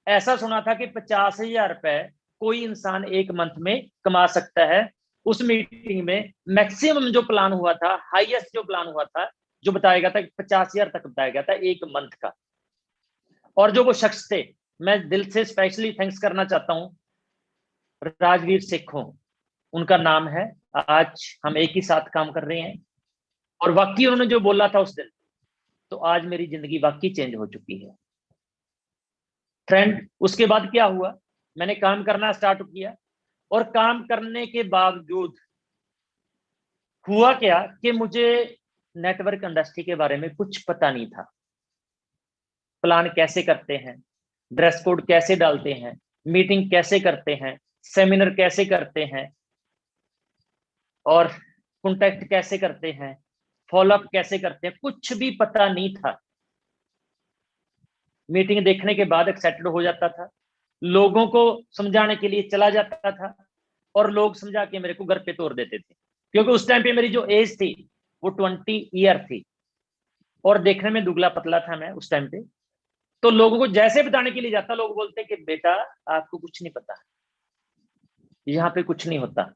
ऐसा सुना था कि 50,000 रुपए कोई इंसान एक मंथ में कमा सकता है। उस मीटिंग में मैक्सिमम जो प्लान हुआ था, हाईएस्ट जो प्लान हुआ था, जो बताया गया था, 50,000 तक बताया गया था एक मंथ का। और जो वो शख्स थे, मैं दिल से स्पेशली थैंक्स करना चाहता हूं, राजवीर सिखों उनका नाम है। आज हम एक ही साथ काम कर रहे हैं, और वाकई उन्होंने जो बोला था उस दिन, तो आज मेरी जिंदगी वाकई चेंज हो चुकी है। फ्रेंड, उसके बाद क्या हुआ, मैंने काम करना स्टार्ट किया। और काम करने के बावजूद हुआ क्या कि मुझे नेटवर्क इंडस्ट्री के बारे में कुछ पता नहीं था। प्लान कैसे करते हैं, ड्रेस कोड कैसे डालते हैं, मीटिंग कैसे करते हैं, सेमिनार कैसे करते हैं, और कॉन्टेक्ट कैसे करते हैं, फॉलोअप कैसे करते हैं, कुछ भी पता नहीं था। मीटिंग देखने के बाद एक्साइटेड हो जाता था, लोगों को समझाने के लिए चला जाता था, और लोग समझा के मेरे को घर पे तोड़ देते थे, क्योंकि उस टाइम पे मेरी जो एज थी वो 20 ईयर थी, और देखने में दुबला पतला था मैं उस टाइम पे। तो लोगों को जैसे बताने के लिए जाता, लोग बोलते कि बेटा आपको कुछ नहीं पता, यहाँ पे कुछ नहीं होता,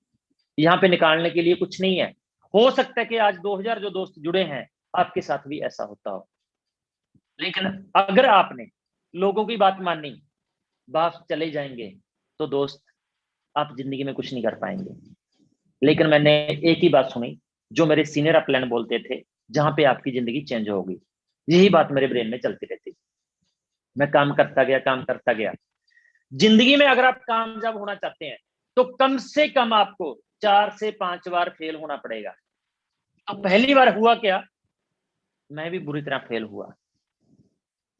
यहाँ पे निकालने के लिए कुछ नहीं है। हो सकता है कि आज 2000 जो दोस्त जुड़े हैं आपके साथ भी ऐसा होता हो, लेकिन अगर आपने लोगों की बात मानी, बाप चले जाएंगे, तो दोस्त आप जिंदगी में कुछ नहीं कर पाएंगे। लेकिन मैंने एक ही बात सुनी जो मेरे सीनियर अपलाइन बोलते थे, जहां पे आपकी जिंदगी चेंज होगी। यही बात मेरे ब्रेन में चलती रहती। मैं काम करता गया, काम करता गया। जिंदगी में अगर आप कामयाब होना चाहते हैं तो कम से कम आपको 4 से 5 बार फेल होना पड़ेगा। अब पहली बार हुआ क्या, मैं भी बुरी तरह फेल हुआ,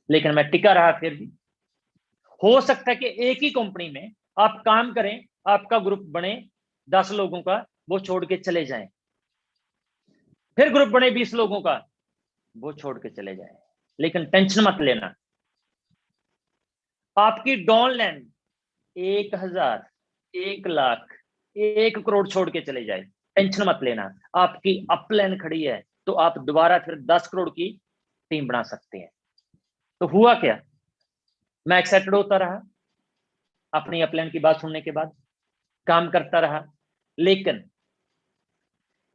लेकिन मैं टिका रहा। फिर भी हो सकता है कि एक ही कंपनी में आप काम करें, आपका ग्रुप बने 10 लोगों का, वो छोड़ के चले जाएं, फिर ग्रुप बने 20 लोगों का, वो छोड़ के चले जाएं। लेकिन टेंशन मत लेना, आपकी डाउन लाइन 1000, 1 लाख, 1 करोड़ छोड़ के चले जाए, टेंशन मत लेना। आपकी अपलाइन खड़ी है तो आप दोबारा फिर 10 करोड़ की टीम बना सकते हैं। तो हुआ क्या, मैं एक्साइटेड होता रहा अपनी अपलाइन की बात सुनने के बाद, काम करता रहा। लेकिन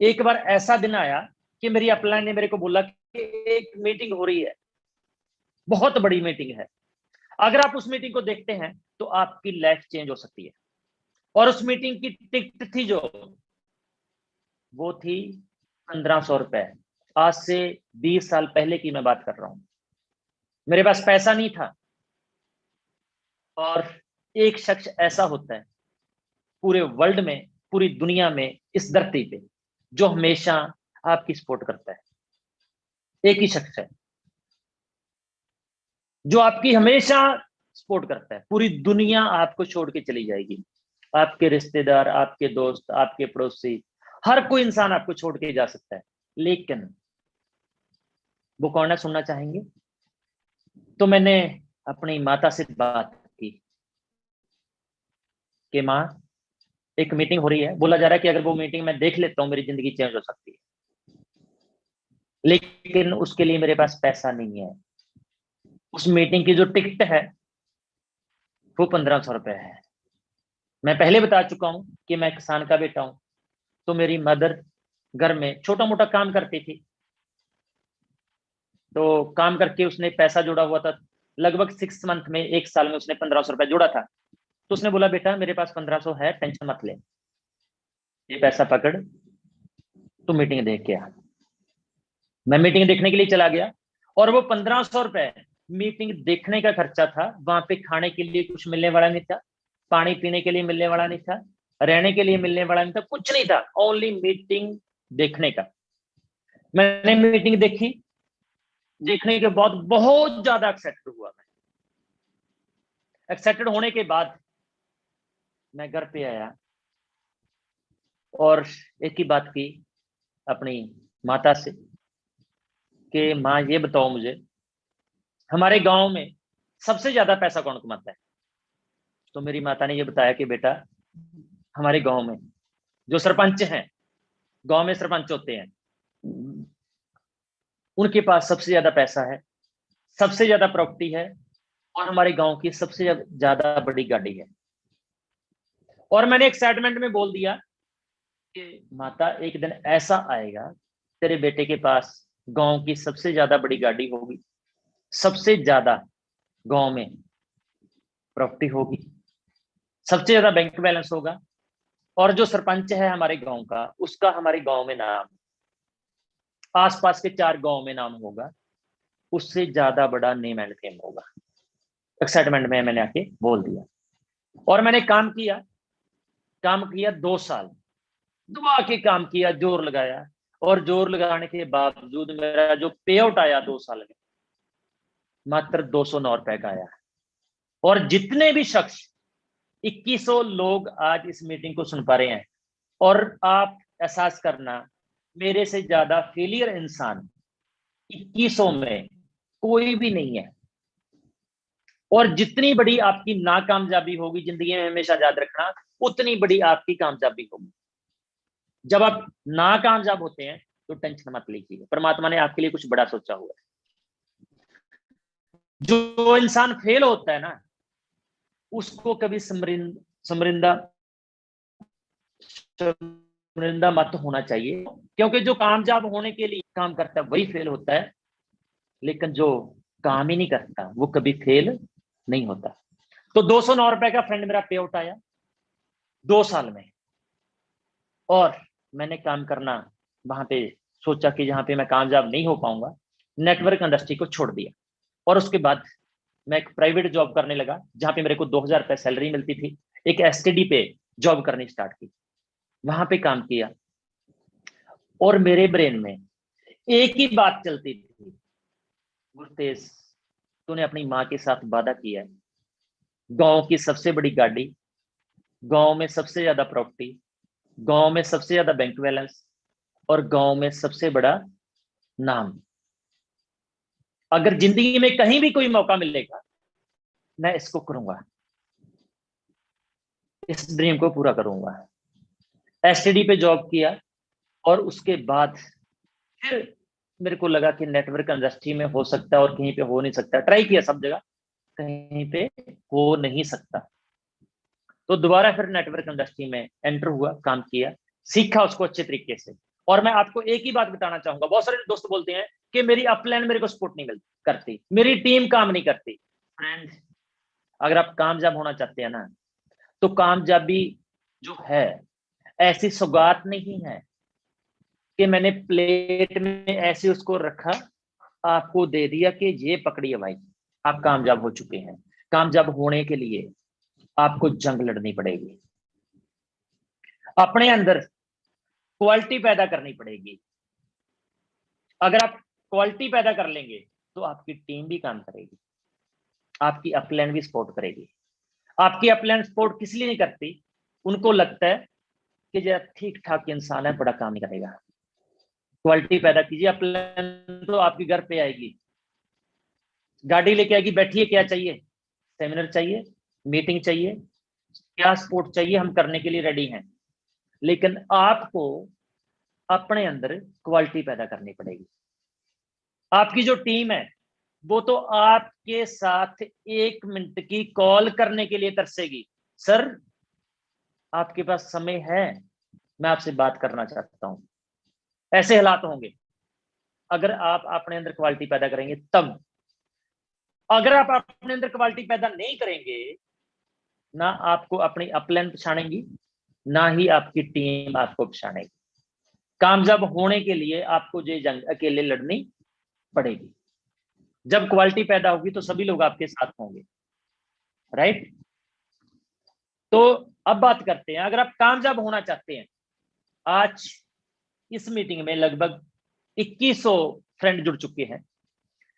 एक बार ऐसा दिन आया कि मेरी अपलाइन ने मेरे को बोला कि एक मीटिंग हो रही है, बहुत बड़ी मीटिंग है, अगर आप उस मीटिंग को देखते हैं तो आपकी लाइफ चेंज हो सकती है। और उस मीटिंग की टिकट थी जो, वो थी 1500 रुपए। आज से 20 साल पहले की मैं बात कर रहा हूं। मेरे पास पैसा नहीं था, और एक शख्स ऐसा होता है पूरे वर्ल्ड में, पूरी दुनिया में, इस धरती पे, जो हमेशा आपकी सपोर्ट करता है। एक ही शख्स है जो आपकी हमेशा सपोर्ट करता है। पूरी दुनिया आपको छोड़ के चली जाएगी, आपके रिश्तेदार, आपके दोस्त, आपके पड़ोसी, हर कोई इंसान आपको छोड़ के जा सकता है, लेकिन वो कौन है, सुनना चाहेंगे? तो मैंने अपनी माता से बात की कि माँ, एक मीटिंग हो रही है, बोला जा रहा है कि अगर वो मीटिंग मैं देख लेता हूँ मेरी जिंदगी चेंज हो सकती है, लेकिन उसके लिए मेरे पास पैसा नहीं है। उस मीटिंग की जो टिकट है वो 1500 रुपए है। मैं पहले बता चुका हूं कि मैं किसान का बेटा हूं, तो मेरी मदर घर में छोटा मोटा काम करती थी, तो काम करके उसने पैसा जोड़ा हुआ था। लगभग 6 मंथ में, 1 साल में उसने 1500 रुपए जोड़ा था। तो उसने बोला बेटा मेरे पास 1500 है, टेंशन मत ले, ये पैसा पकड़, तू मीटिंग देख के आ। मैं मीटिंग देखने के लिए चला गया, और वो 1500 रुपए मीटिंग देखने का खर्चा था। वहां पे खाने के लिए कुछ मिलने वाला नहीं था, पानी पीने के लिए मिलने वाला नहीं था, रहने के लिए मिलने वाला नहीं था, कुछ नहीं था, ओनली मीटिंग देखने का। मैंने मीटिंग देखी, देखने के बाद बहुत ज्यादा एक्साइटेड हुआ। मैं एक्साइटेड होने के बाद मैं घर पे आया, और एक ही बात की अपनी माता से कि माँ ये बताओ मुझे, हमारे गांव में सबसे ज्यादा पैसा कौन कमाता है? तो मेरी माता ने ये बताया कि बेटा, हमारे गांव में जो सरपंच हैं, गांव में सरपंच होते हैं, उनके पास सबसे ज्यादा पैसा है, सबसे ज्यादा प्रॉपर्टी है, और हमारे गांव की सबसे ज्यादा बड़ी गाड़ी है। और मैंने एक्साइटमेंट में बोल दिया कि माता, एक दिन ऐसा आएगा तेरे बेटे के पास गांव की सबसे ज्यादा बड़ी गाड़ी होगी, सबसे ज्यादा गांव में प्रॉपर्टी होगी, सबसे ज्यादा बैंक बैलेंस होगा, और जो सरपंच है हमारे गांव का, उसका हमारे गांव में नाम, आसपास के 4 गांव में नाम होगा, उससे ज्यादा बड़ा नेम एंड फेम होगा। एक्साइटमेंट में मैंने आके बोल दिया, और मैंने काम किया। काम किया 2 साल, दुआ के काम किया, जोर लगाया, और जोर लगाने के बावजूद मेरा जो पे आउट आया 2 साल में मात्र 209 रुपए का आया। और जितने भी शख्स 2100 लोग आज इस मीटिंग को सुन पा रहे हैं, और आप एहसास करना मेरे से ज्यादा फेलियर इंसान 2100 में कोई भी नहीं है। और जितनी बड़ी आपकी नाकामयाबी होगी जिंदगी में, हमेशा याद रखना, उतनी बड़ी आपकी कामयाबी होगी। जब आप नाकामयाब होते हैं तो टेंशन मत लीजिए, परमात्मा ने आपके लिए कुछ बड़ा सोचा हुआ है। जो इंसान फेल होता है ना, उसको कभी समरिंदा मत होना चाहिए, क्योंकि जो कामयाब होने के लिए काम करता है वही फेल होता है, लेकिन जो काम ही नहीं करता वो कभी फेल नहीं होता। तो 209 रुपए का फ्रेंड मेरा पे आउट आया 2 साल में, और मैंने काम करना वहां पे सोचा कि जहां पे मैं कामयाब नहीं हो पाऊंगा, नेटवर्क इंडस्ट्री को छोड़ दिया। और उसके बाद मैं एक प्राइवेट जॉब करने लगा, जहां पे मेरे को 2000 रुपए सैलरी मिलती थी। एक एसटीडी पे जॉब करनी स्टार्ट की, वहां पे काम किया, और मेरे ब्रेन में एक ही बात चलती थी, गुरतेज तूने अपनी माँ के साथ वादा किया है, गांव की सबसे बड़ी गाड़ी, गांव में सबसे ज्यादा प्रॉपर्टी, गांव में सबसे ज्यादा बैंक बैलेंस, और गांव में सबसे बड़ा नाम, अगर जिंदगी में कहीं भी कोई मौका मिलेगा मैं इसको करूंगा, इस ड्रीम को पूरा करूंगा। एसटीडी पे जॉब किया, और उसके बाद फिर मेरे को लगा कि नेटवर्क इंडस्ट्री में हो सकता है और कहीं पे हो नहीं सकता। ट्राई किया सब जगह, कहीं पे हो नहीं सकता। तो दोबारा फिर नेटवर्क इंडस्ट्री में एंटर हुआ, काम किया, सीखा उसको अच्छे तरीके से। और मैं आपको एक ही बात बताना चाहूंगा, बहुत सारे दोस्त बोलते हैं कि मेरी अपलाइन मेरे को सपोर्ट नहीं मिलती करती, मेरी टीम काम नहीं करती। फ्रेंड, अगर आप कामयाब होना चाहते हैं ना, तो कामयाबी जो है ऐसी सौगात नहीं है कि मैंने प्लेट में ऐसे उसको रखा, आपको दे दिया कि ये पकड़िए भाई, आप कामयाब हो चुके हैं। कामयाब होने के लिए आपको जंग लड़नी पड़ेगी, अपने अंदर क्वालिटी पैदा करनी पड़ेगी। अगर आप क्वालिटी पैदा कर लेंगे तो आपकी टीम भी काम करेगी, आपकी अपलाइन भी सपोर्ट करेगी। आपकी अपलाइन सपोर्ट किस लिए नहीं करती? उनको लगता है कि जरा ठीक ठाक इंसान है, बड़ा काम नहीं करेगा। क्वालिटी पैदा कीजिए, अपलाइन तो आपके घर पे आएगी, गाड़ी लेके आएगी, बैठिए क्या चाहिए, सेमिनार चाहिए, मीटिंग चाहिए, क्या सपोर्ट चाहिए, हम करने के लिए रेडी हैं। लेकिन आपको अपने अंदर क्वालिटी पैदा करनी पड़ेगी। आपकी जो टीम है वो तो आपके साथ 1 मिनट की कॉल करने के लिए तरसेगी, सर आपके पास समय है, मैं आपसे बात करना चाहता हूं। ऐसे हालात होंगे अगर आप अपने अंदर क्वालिटी पैदा करेंगे तब। अगर आप अपने अंदर क्वालिटी पैदा नहीं करेंगे, ना आपको अपनी अपलाइन पछानेगी, ना ही आपकी टीम आपको पछानेगी। कामयाब होने के लिए आपको ये जंग अकेले लड़नी पड़ेगी। जब क्वालिटी पैदा होगी तो सभी लोग आपके साथ होंगे, राइट? तो अब बात करते हैं, अगर आप कामयाब होना चाहते हैं, आज इस मीटिंग में लगभग 2100 फ्रेंड जुड़ चुके हैं।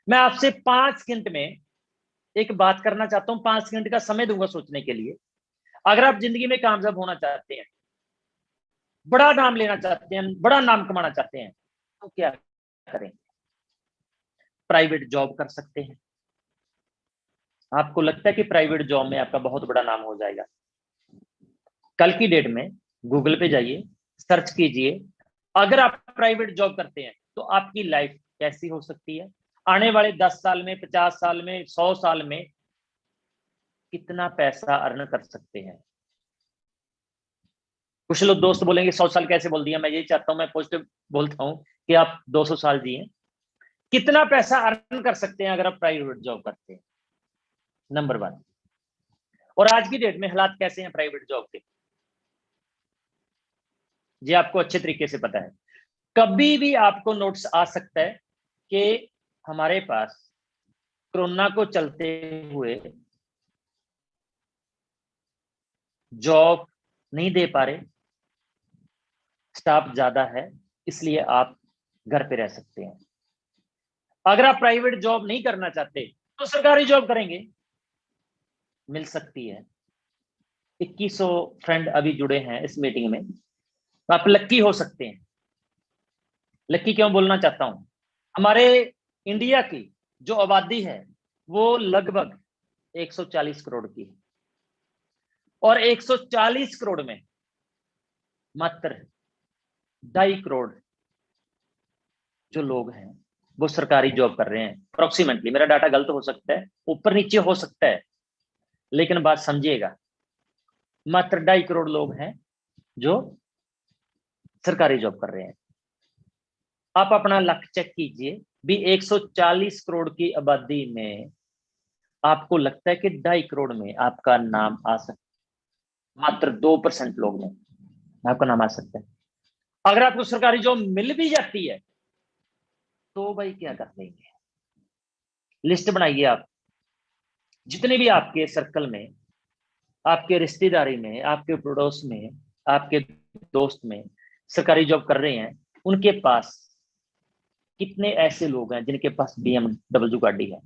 मैं आपसे 5 मिनट में एक बात करना चाहता हूं, 5 मिनट का समय दूंगा सोचने के लिए। अगर आप जिंदगी में कामयाब होना चाहते हैं, बड़ा नाम लेना चाहते हैं, बड़ा नाम कमाना चाहते हैं, तो क्या करें? प्राइवेट जॉब कर सकते हैं। आपको लगता है कि प्राइवेट जॉब में आपका बहुत बड़ा नाम हो जाएगा? कल की डेट में गूगल पे जाइए, सर्च कीजिए, अगर आप प्राइवेट जॉब करते हैं तो आपकी लाइफ कैसी हो सकती है, आने वाले 10 साल में, 50 साल में, 100 साल में कितना पैसा अर्न कर सकते हैं। कुछ लोग दोस्त बोलेंगे 100 साल कैसे बोल दिया, मैं यही चाहता हूं, मैं पॉजिटिव बोलता हूं कि आप 200 साल जिए। कितना पैसा अर्न कर सकते हैं अगर आप प्राइवेट जॉब करते हैं, नंबर 1। और आज की डेट में हालात कैसे हैं प्राइवेट जॉब के, ये आपको अच्छे तरीके से पता है। कभी भी आपको नोट्स आ सकता है कि हमारे पास कोरोना को चलते हुए जॉब नहीं दे पा रहे, स्टाफ ज्यादा है, इसलिए आप घर पे रह सकते हैं। अगर आप प्राइवेट जॉब नहीं करना चाहते तो सरकारी जॉब करेंगे, मिल सकती है। 2100 फ्रेंड अभी जुड़े हैं इस मीटिंग में, तो आप लक्की हो सकते हैं। लक्की क्यों बोलना चाहता हूं, हमारे इंडिया की जो आबादी है वो लगभग 140 करोड़ की है, और 140 करोड़ में मात्र 2.5 करोड़ जो लोग हैं वो सरकारी जॉब कर रहे हैं। अप्रोक्सीमेटली, मेरा डाटा गलत हो सकता है, ऊपर नीचे हो सकता है, लेकिन बात समझिएगा, मात्र 2.5 करोड़ लोग हैं जो सरकारी जॉब कर रहे हैं। आप अपना लक चेक कीजिए, भी 140 करोड़ की आबादी में आपको लगता है कि 2.5 करोड़ में आपका नाम आ सकता, मात्र 2% लोग में आपका नाम आ सकता है। अगर आपको सरकारी जॉब मिल भी जाती है तो भाई क्या कर लेंगे? लिस्ट बनाइए आप, जितने भी आपके सर्कल में, आपके रिश्तेदारी में, आपके पड़ोस में, आपके दोस्त में सरकारी जॉब कर रहे हैं, उनके पास कितने ऐसे लोग हैं जिनके पास BMW गाड़ी है?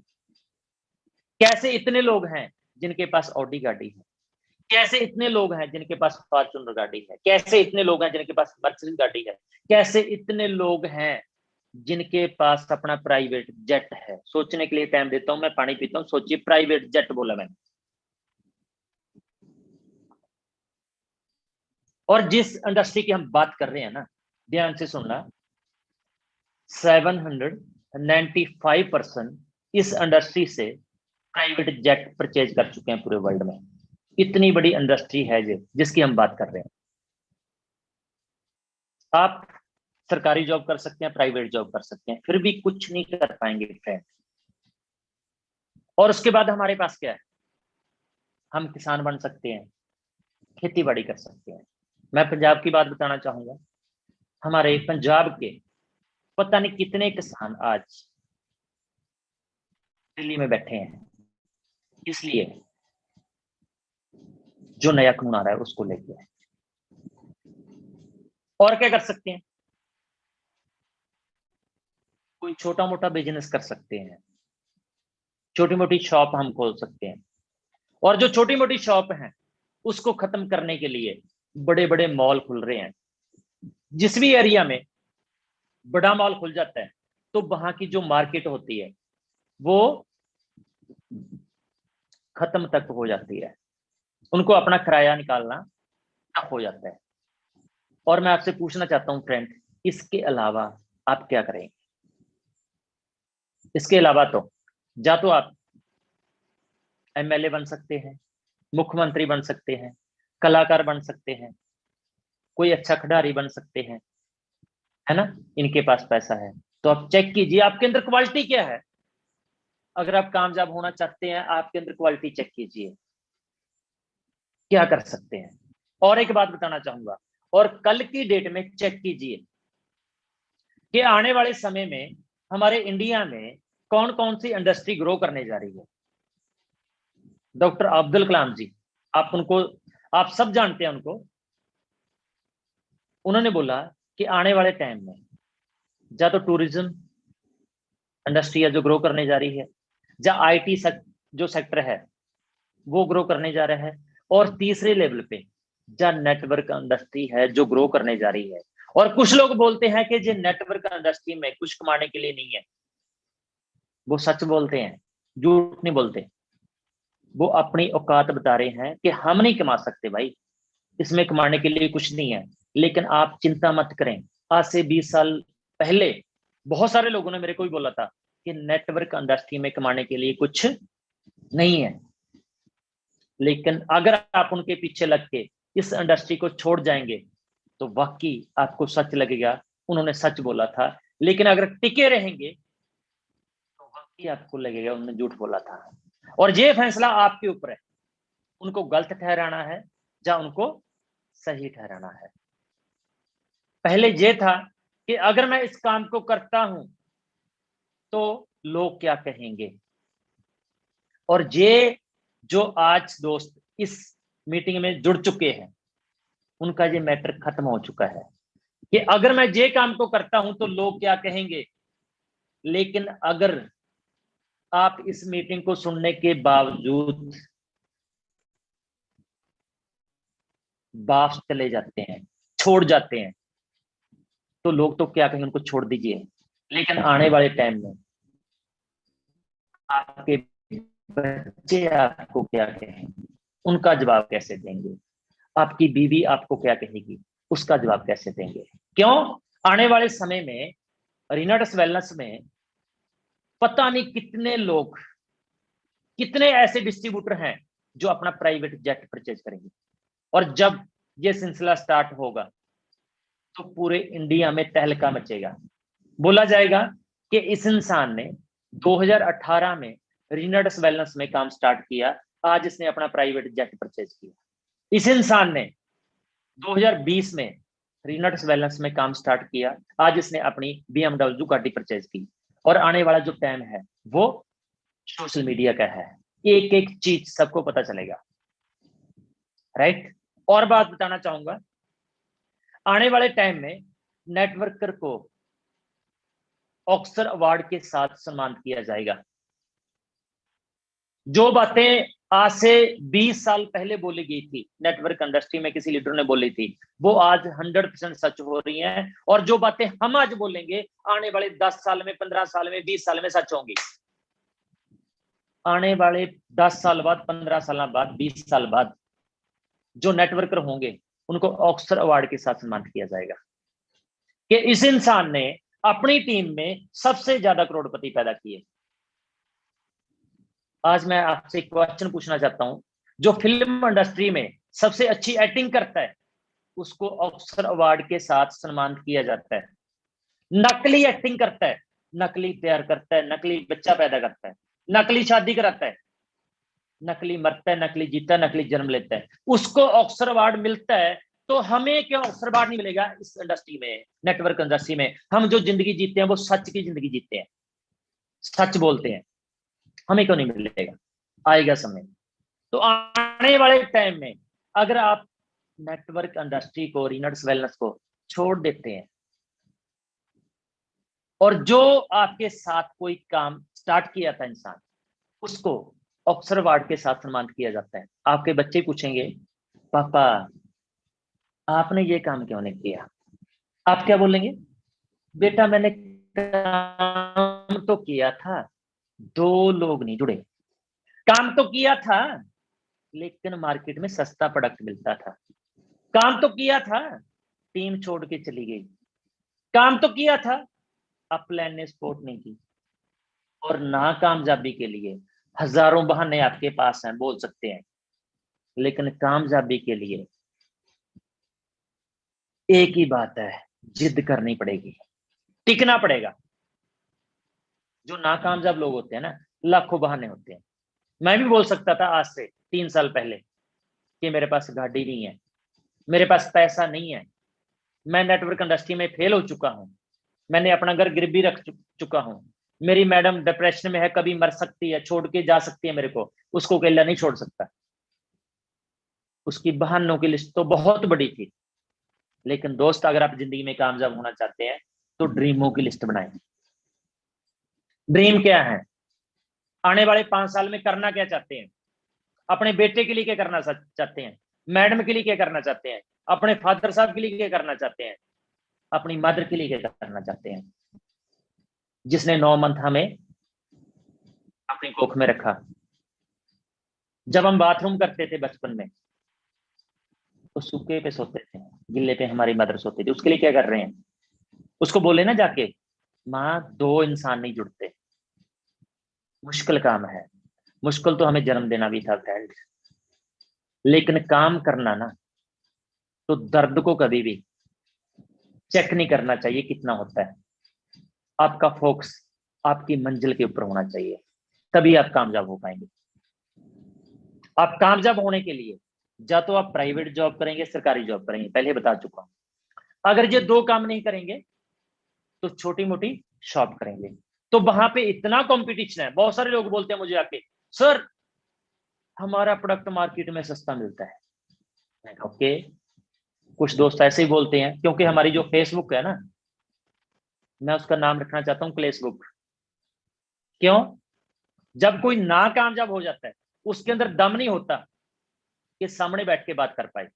कैसे इतने लोग हैं जिनके पास ऑडी गाड़ी है? कैसे इतने लोग हैं जिनके पास फॉर्च्यूनर गाड़ी है? कैसे इतने लोग हैं जिनके पास मर्सिडीज गाड़ी है? कैसे इतने लोग हैं जिनके पास अपना प्राइवेट जेट है? सोचने के लिए टाइम देता हूं, मैं पानी पीता हूं, सोचिए, प्राइवेट जेट बोला मैंने। और जिस इंडस्ट्री की हम बात कर रहे हैं ना, ध्यान से सुनना, 795% इस इंडस्ट्री से प्राइवेट जेट परचेज कर चुके हैं पूरे वर्ल्ड में। इतनी बड़ी इंडस्ट्री है जिसकी हम बात कर रहे हैं। आप सरकारी जॉब कर सकते हैं, प्राइवेट जॉब कर सकते हैं, फिर भी कुछ नहीं कर पाएंगे फ्रेंड। और उसके बाद हमारे पास क्या है? हम किसान बन सकते हैं, खेती बाड़ी कर सकते हैं। मैं पंजाब की बात बताना चाहूंगा। हमारे पंजाब के पता नहीं कितने किसान आज दिल्ली में बैठे हैं, इसलिए जो नया कानून आ रहा है उसको लेके। और क्या कर सकते हैं? कोई छोटा मोटा बिजनेस कर सकते हैं, छोटी मोटी शॉप हम खोल सकते हैं। और जो छोटी मोटी शॉप हैं उसको खत्म करने के लिए बड़े बड़े मॉल खुल रहे हैं। जिस भी एरिया में बड़ा मॉल खुल जाता है तो वहां की जो मार्केट होती है वो खत्म तक हो जाती है, उनको अपना किराया निकालना टफ हो जाता है। और मैं आपसे पूछना चाहता हूं फ्रेंड, इसके अलावा आप क्या करेंगे? इसके अलावा तो या तो आप MLA बन सकते हैं, मुख्यमंत्री बन सकते हैं, कलाकार बन सकते हैं, कोई अच्छा खिडारी बन सकते हैं, है ना? इनके पास पैसा है तो आप चेक कीजिए आपके अंदर क्वालिटी क्या है। अगर आप कामयाब होना चाहते हैं, आपके अंदर क्वालिटी चेक कीजिए, क्या कर सकते हैं। और एक बात बताना चाहूंगा, और कल की डेट में चेक कीजिए कि आने वाले समय में हमारे इंडिया में कौन कौन सी इंडस्ट्री ग्रो करने जा रही है। डॉक्टर अब्दुल कलाम जी, आप उनको, आप सब जानते हैं उनको। उन्होंने बोला कि आने वाले टाइम में या तो टूरिज्म इंडस्ट्री है जो ग्रो करने जा रही है, या IT जो सेक्टर है वो ग्रो करने जा रहा है, और तीसरे लेवल पे या नेटवर्क इंडस्ट्री है जो ग्रो करने जा रही है। और कुछ लोग बोलते हैं कि जो नेटवर्क इंडस्ट्री में कुछ कमाने के लिए नहीं है, वो सच बोलते हैं, झूठ नहीं बोलते। वो अपनी औकात बता रहे हैं कि हम नहीं कमा सकते भाई, इसमें कमाने के लिए कुछ नहीं है। लेकिन आप चिंता मत करें, आज से 20 साल पहले बहुत सारे लोगों ने मेरे को भी बोला था कि नेटवर्क इंडस्ट्री में कमाने के लिए कुछ नहीं है। लेकिन अगर आप उनके पीछे लग के इस इंडस्ट्री को छोड़ जाएंगे तो वाकई आपको सच लगेगा उन्होंने सच बोला था। लेकिन अगर टिके रहेंगे तो वाकई आपको लगेगा उन्होंने झूठ बोला था। और ये फैसला आपके ऊपर है, उनको गलत ठहराना है या उनको सही ठहराना है। पहले ये था कि अगर मैं इस काम को करता हूं तो लोग क्या कहेंगे। और ये जो आज दोस्त इस मीटिंग में जुड़ चुके हैं, उनका ये मैटर खत्म हो चुका है कि अगर मैं ये काम को करता हूं तो लोग क्या कहेंगे। लेकिन अगर आप इस मीटिंग को सुनने के बावजूद वापस चले जाते हैं, छोड़ जाते हैं, तो लोग तो क्या कहेंगे, उनको छोड़ दीजिए। लेकिन आने वाले टाइम में आपके बच्चे आपको क्या कहेंगे, उनका जवाब कैसे देंगे। आपकी बीवी आपको क्या कहेगी, उसका जवाब कैसे देंगे। क्यों? आने वाले समय में रीनट्स वेलनेस में पता नहीं कितने लोग, कितने ऐसे डिस्ट्रीब्यूटर हैं जो अपना प्राइवेट जेट परचेज करेंगे। और जब ये सिलसिला स्टार्ट होगा तो पूरे इंडिया में तहलका मचेगा। बोला जाएगा कि इस इंसान ने 2018 में रीनट्स वेलनेस में काम स्टार्ट किया, आज इसने अपना प्राइवेट जेट परचेज किया। इस इंसान ने 2020 में रीनट्स वेलनेस में काम स्टार्ट किया, आज इसने अपनी BMW गाड़ी परचेज की। और आने वाला जो टाइम है वो सोशल मीडिया का है, एक एक चीज सबको पता चलेगा, राइट। और बात बताना चाहूंगा, आने वाले टाइम में नेटवर्कर को ऑस्कर अवार्ड के साथ सम्मानित किया जाएगा। जो बातें आज से 20 साल पहले बोली गई थी, नेटवर्क इंडस्ट्री में किसी लीडर ने बोली थी, वो आज 100% सच हो रही हैं। और जो बातें हम आज बोलेंगे आने वाले 10 साल में, 15 साल में, 20 साल में सच होंगी। आने वाले 10 साल बाद, 15 साल बाद, 20 साल बाद जो नेटवर्कर होंगे उनको ऑस्कर अवार्ड के साथ सम्मानित किया जाएगा कि इस इंसान ने अपनी टीम में सबसे ज्यादा करोड़पति पैदा किए। आज मैं आपसे एक क्वेश्चन पूछना चाहता हूं, जो फिल्म इंडस्ट्री में सबसे अच्छी एक्टिंग करता है उसको ऑस्कर अवार्ड के साथ सम्मानित किया जाता है। नकली एक्टिंग करता है, नकली प्यार करता है, नकली बच्चा पैदा करता है, नकली शादी कराता है, नकली मरता है, नकली जीता है, नकली जन्म लेता है, उसको ऑस्कर अवार्ड मिलता है। तो हमें क्यों ऑस्कर अवार्ड नहीं मिलेगा? इस इंडस्ट्री में, नेटवर्क इंडस्ट्री में हम जो जिंदगी जीते हैं वो सच की जिंदगी जीते हैं, सच बोलते हैं, हमें क्यों नहीं मिलेगा? आएगा समय। तो आने वाले टाइम में अगर आप नेटवर्क इंडस्ट्री को, रीनट्स वेलनेस को छोड़ देते हैं और जो आपके साथ कोई काम स्टार्ट किया था इंसान, उसको ऑस्कर अवार्ड के साथ सम्मानित किया जाता है, आपके बच्चे पूछेंगे पापा आपने ये काम क्यों नहीं किया? आप क्या बोलेंगे? बेटा मैंने काम तो किया था, 2 लोग नहीं जुड़े। काम तो किया था लेकिन मार्केट में सस्ता प्रोडक्ट मिलता था। काम तो किया था, टीम छोड़ के चली गई। काम तो किया था, अपलाइन ने सपोर्ट नहीं की। और नाकामयाबी के लिए हजारों बहाने आपके पास हैं, बोल सकते हैं, लेकिन कामयाबी के लिए एक ही बात है, जिद करनी पड़ेगी, टिकना पड़ेगा। जो नाकामयाब लोग होते हैं ना, लाखों बहाने होते हैं। मैं भी बोल सकता था आज से 3 साल पहले कि मेरे पास गाड़ी नहीं है, मेरे पास पैसा नहीं है, मैं नेटवर्क इंडस्ट्री में फेल हो चुका हूं, मैंने अपना घर गिरवी रख चुका हूं, मेरी मैडम डिप्रेशन में है, कभी मर सकती है, छोड़ के जा सकती है मेरे को, उसको अकेला नहीं छोड़ सकता। उसकी बहानों की लिस्ट तो बहुत बड़ी थी। लेकिन दोस्त, अगर आप जिंदगी में कामयाब होना चाहते हैं तो ड्रीमों की लिस्ट बनाएं। ड्रीम क्या है? आने वाले 5 साल में करना क्या चाहते हैं? अपने बेटे के लिए क्या करना चाहते हैं? मैडम के लिए क्या करना चाहते हैं? अपने फादर साहब के लिए क्या करना चाहते हैं? अपनी मदर के लिए क्या करना चाहते हैं, जिसने 9 मंथ हमें अपनी कोख में रखा? जब हम बाथरूम करते थे बचपन में तो सूखे पे सोते थे, गिल्ले पे हमारी मदर सोती थी। उसके लिए क्या कर रहे हैं? उसको बोले ना जाके, माँ 2 इंसान नहीं जुड़ते। मुश्किल काम है, मुश्किल तो हमें जन्म देना भी था फ्रेंड, लेकिन काम करना ना, तो दर्द को कभी भी चेक नहीं करना चाहिए कितना होता है। आपका फोकस आपकी मंजिल के ऊपर होना चाहिए, तभी आप कामयाब हो पाएंगे। आप कामयाब होने के लिए या तो आप प्राइवेट जॉब करेंगे, सरकारी जॉब करेंगे, पहले बता चुका हूं। अगर ये 2 काम नहीं करेंगे तो छोटी मोटी शॉप करेंगे। तो वहां पे इतना कंपटीशन है, बहुत सारे लोग बोलते हैं मुझे आके, सर हमारा प्रोडक्ट मार्केट में सस्ता मिलता है। ओके, कुछ दोस्त ऐसे ही बोलते हैं, क्योंकि हमारी जो फेसबुक है ना, मैं उसका नाम रखना चाहता हूँ क्लेशबुक। क्यों? जब कोई ना कामयाब हो जाता है, उसके अंदर दम नहीं होता कि सामने बैठ के बात कर पाए,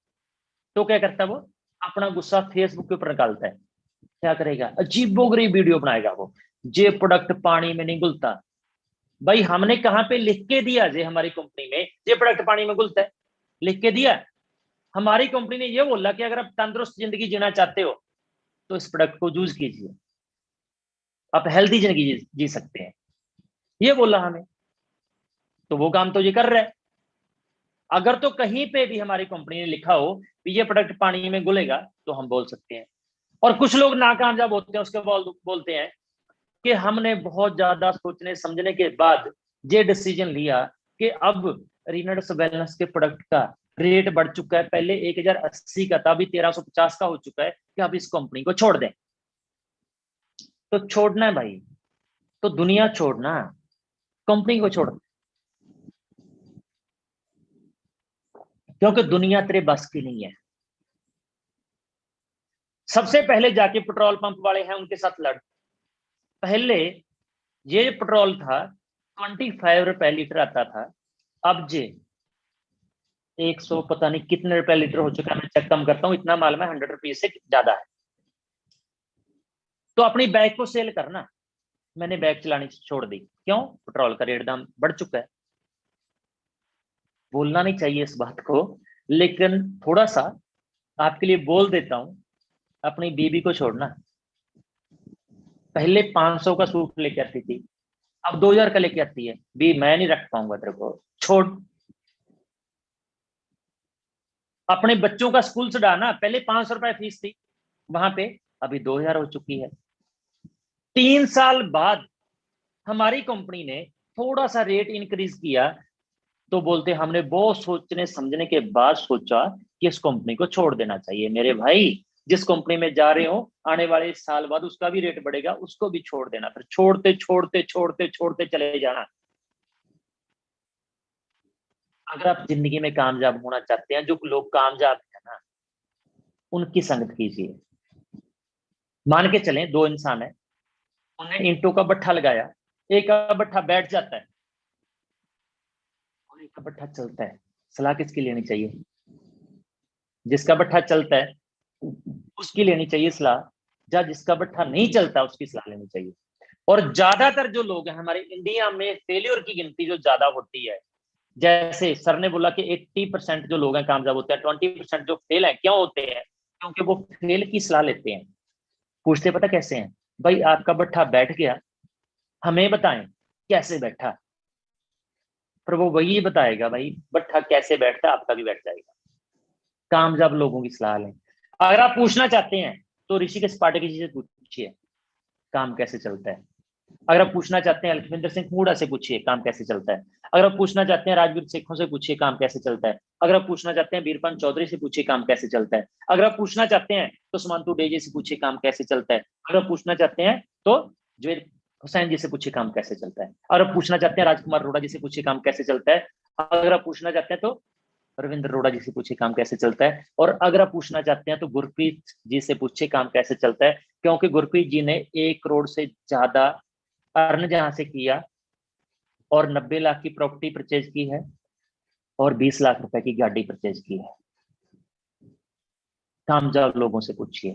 तो क्या करता है वो? अपना गुस्सा फेसबुक के ऊपर निकालता है। क्या करेगा? अजीबोगरीब वीडियो बनाएगा वो, ये प्रोडक्ट पानी में नहीं घुलता। भाई हमने कहां पे लिख के दिया जे हमारी कंपनी में ये प्रोडक्ट पानी में घुलता है? लिख के दिया? हमारी कंपनी ने ये बोला कि अगर आप तंदुरुस्त जिंदगी जीना चाहते हो तो इस प्रोडक्ट को यूज कीजिए, आप हेल्दी जिंदगी जी सकते हैं, ये बोला हमें। तो वो काम तो ये कर रहा है। अगर तो कहीं पे भी हमारी कंपनी ने लिखा हो कि ये प्रोडक्ट पानी में घुलेगा तो हम बोल सकते हैं। और कुछ लोग नाकामयाब होते हैं, उसके बाद बोलते हैं कि हमने बहुत ज्यादा सोचने समझने के बाद ये डिसीजन लिया कि अब रीनट्स वेलनेस के प्रोडक्ट का रेट बढ़ चुका है, पहले 1080 का था, अभी 1350 का हो चुका है, कि अब इस कंपनी को छोड़ दें। तो छोड़ना है भाई, तो दुनिया छोड़ना, कंपनी को छोड़, क्योंकि दुनिया तेरे बस की नहीं है। सबसे पहले जाके पेट्रोल पंप वाले हैं उनके साथ लड़। पहले ये पेट्रोल था 25 रुपए लीटर आता था, अब जे 100 पता नहीं कितने रुपए लीटर हो चुका है, मैं चेक कम करता हूँ, इतना मालूम है 100 रुपीज से ज्यादा है। तो अपनी बाइक को सेल करना। मैंने बाइक चलानी छोड़ दी, क्यों? पेट्रोल का रेट दाम बढ़ चुका है। बोलना नहीं चाहिए इस बात को, लेकिन थोड़ा सा आपके लिए बोल देता हूं। अपनी बीबी को छोड़ना। पहले 500 का सूट लेके आती थी, अब 2000 का लेके आती है। भी मैं नहीं रख पाऊंगा तेरे को, छोड़। अपने बच्चों का स्कूल छुड़ाना। पहले 500 रुपए फीस थी वहां पे, अभी 2000 हो चुकी है। 3 साल बाद हमारी कंपनी ने थोड़ा सा रेट इंक्रीज किया, तो बोलते हमने बहुत सोचने समझने के बाद सोचा कि इस कंपनी को छोड़ देना चाहिए। मेरे भाई, जिस कंपनी में जा रहे हो आने वाले साल बाद उसका भी रेट बढ़ेगा, उसको भी छोड़ देना। फिर छोड़ते छोड़ते छोड़ते छोड़ते चले जाना। अगर आप जिंदगी में कामयाब होना चाहते हैं, जो लोग कामयाब है ना, उनकी संगत कीजिए। मान के चलें 2 इंसान है, उन्हें ईंटों का भट्ठा लगाया, एक का भट्ठा बैठ जाता है और एक का भट्ठा चलता है। सलाह किसकी लेनी चाहिए? जिसका भट्ठा चलता है उसकी लेनी चाहिए सलाह, या जिसका भट्ठा नहीं चलता उसकी सलाह लेनी चाहिए। और ज्यादातर जो लोग हैं हमारे इंडिया में, फेलियर की गिनती जो ज्यादा होती है, जैसे सर ने बोला कि 80% जो लोग हैं कामयाब होते हैं, 20% जो फेल है, क्यों होते हैं? क्योंकि वो फेल की सलाह लेते हैं। पूछते पता कैसे हैं? भाई आपका भट्ठा बैठ गया, हमें बताएं कैसे बैठा। पर वो वही बताएगा भाई भट्ठा कैसे बैठता, आपका भी बैठ जाएगा। कामयाब लोगों की सलाह लें। अगर आप पूछना चाहते हैं तो ऋषिकेश पाठक जी से पूछिए काम कैसे चलता है। अगर आप पूछना चाहते हैं लखविंदर सिंह हुड्डा से पूछिए काम कैसे चलता है। अगर आप पूछना चाहते हैं राजवीर शेखों से पूछिए काम कैसे चलता है। अगर आप पूछना चाहते हैं बीरपन चौधरी से पूछिए काम कैसे चलता है। अगर आप पूछना चाहते हैं तो सुमंतु डे से पूछिए काम कैसे चलता है। अगर आप पूछना चाहते हैं तो जवेद हुसैन जी से पूछिए काम कैसे चलता है। अगर आप पूछना चाहते हैं राजकुमार अरोड़ा जी से पूछिए काम कैसे चलता है। अगर आप पूछना चाहते हैं तो रविंद्र अरोड़ा जी से पूछिए काम कैसे चलता है। और अगर आप पूछना चाहते हैं तो गुरप्रीत जी से पूछिए काम कैसे चलता है, क्योंकि गुरप्रीत जी ने 1 करोड़ से ज्यादा अर्न जहां से किया और 90 लाख की प्रॉपर्टी परचेज की है और 20 लाख रुपए की गाड़ी परचेज की है। कामयाब लोगों से पूछिए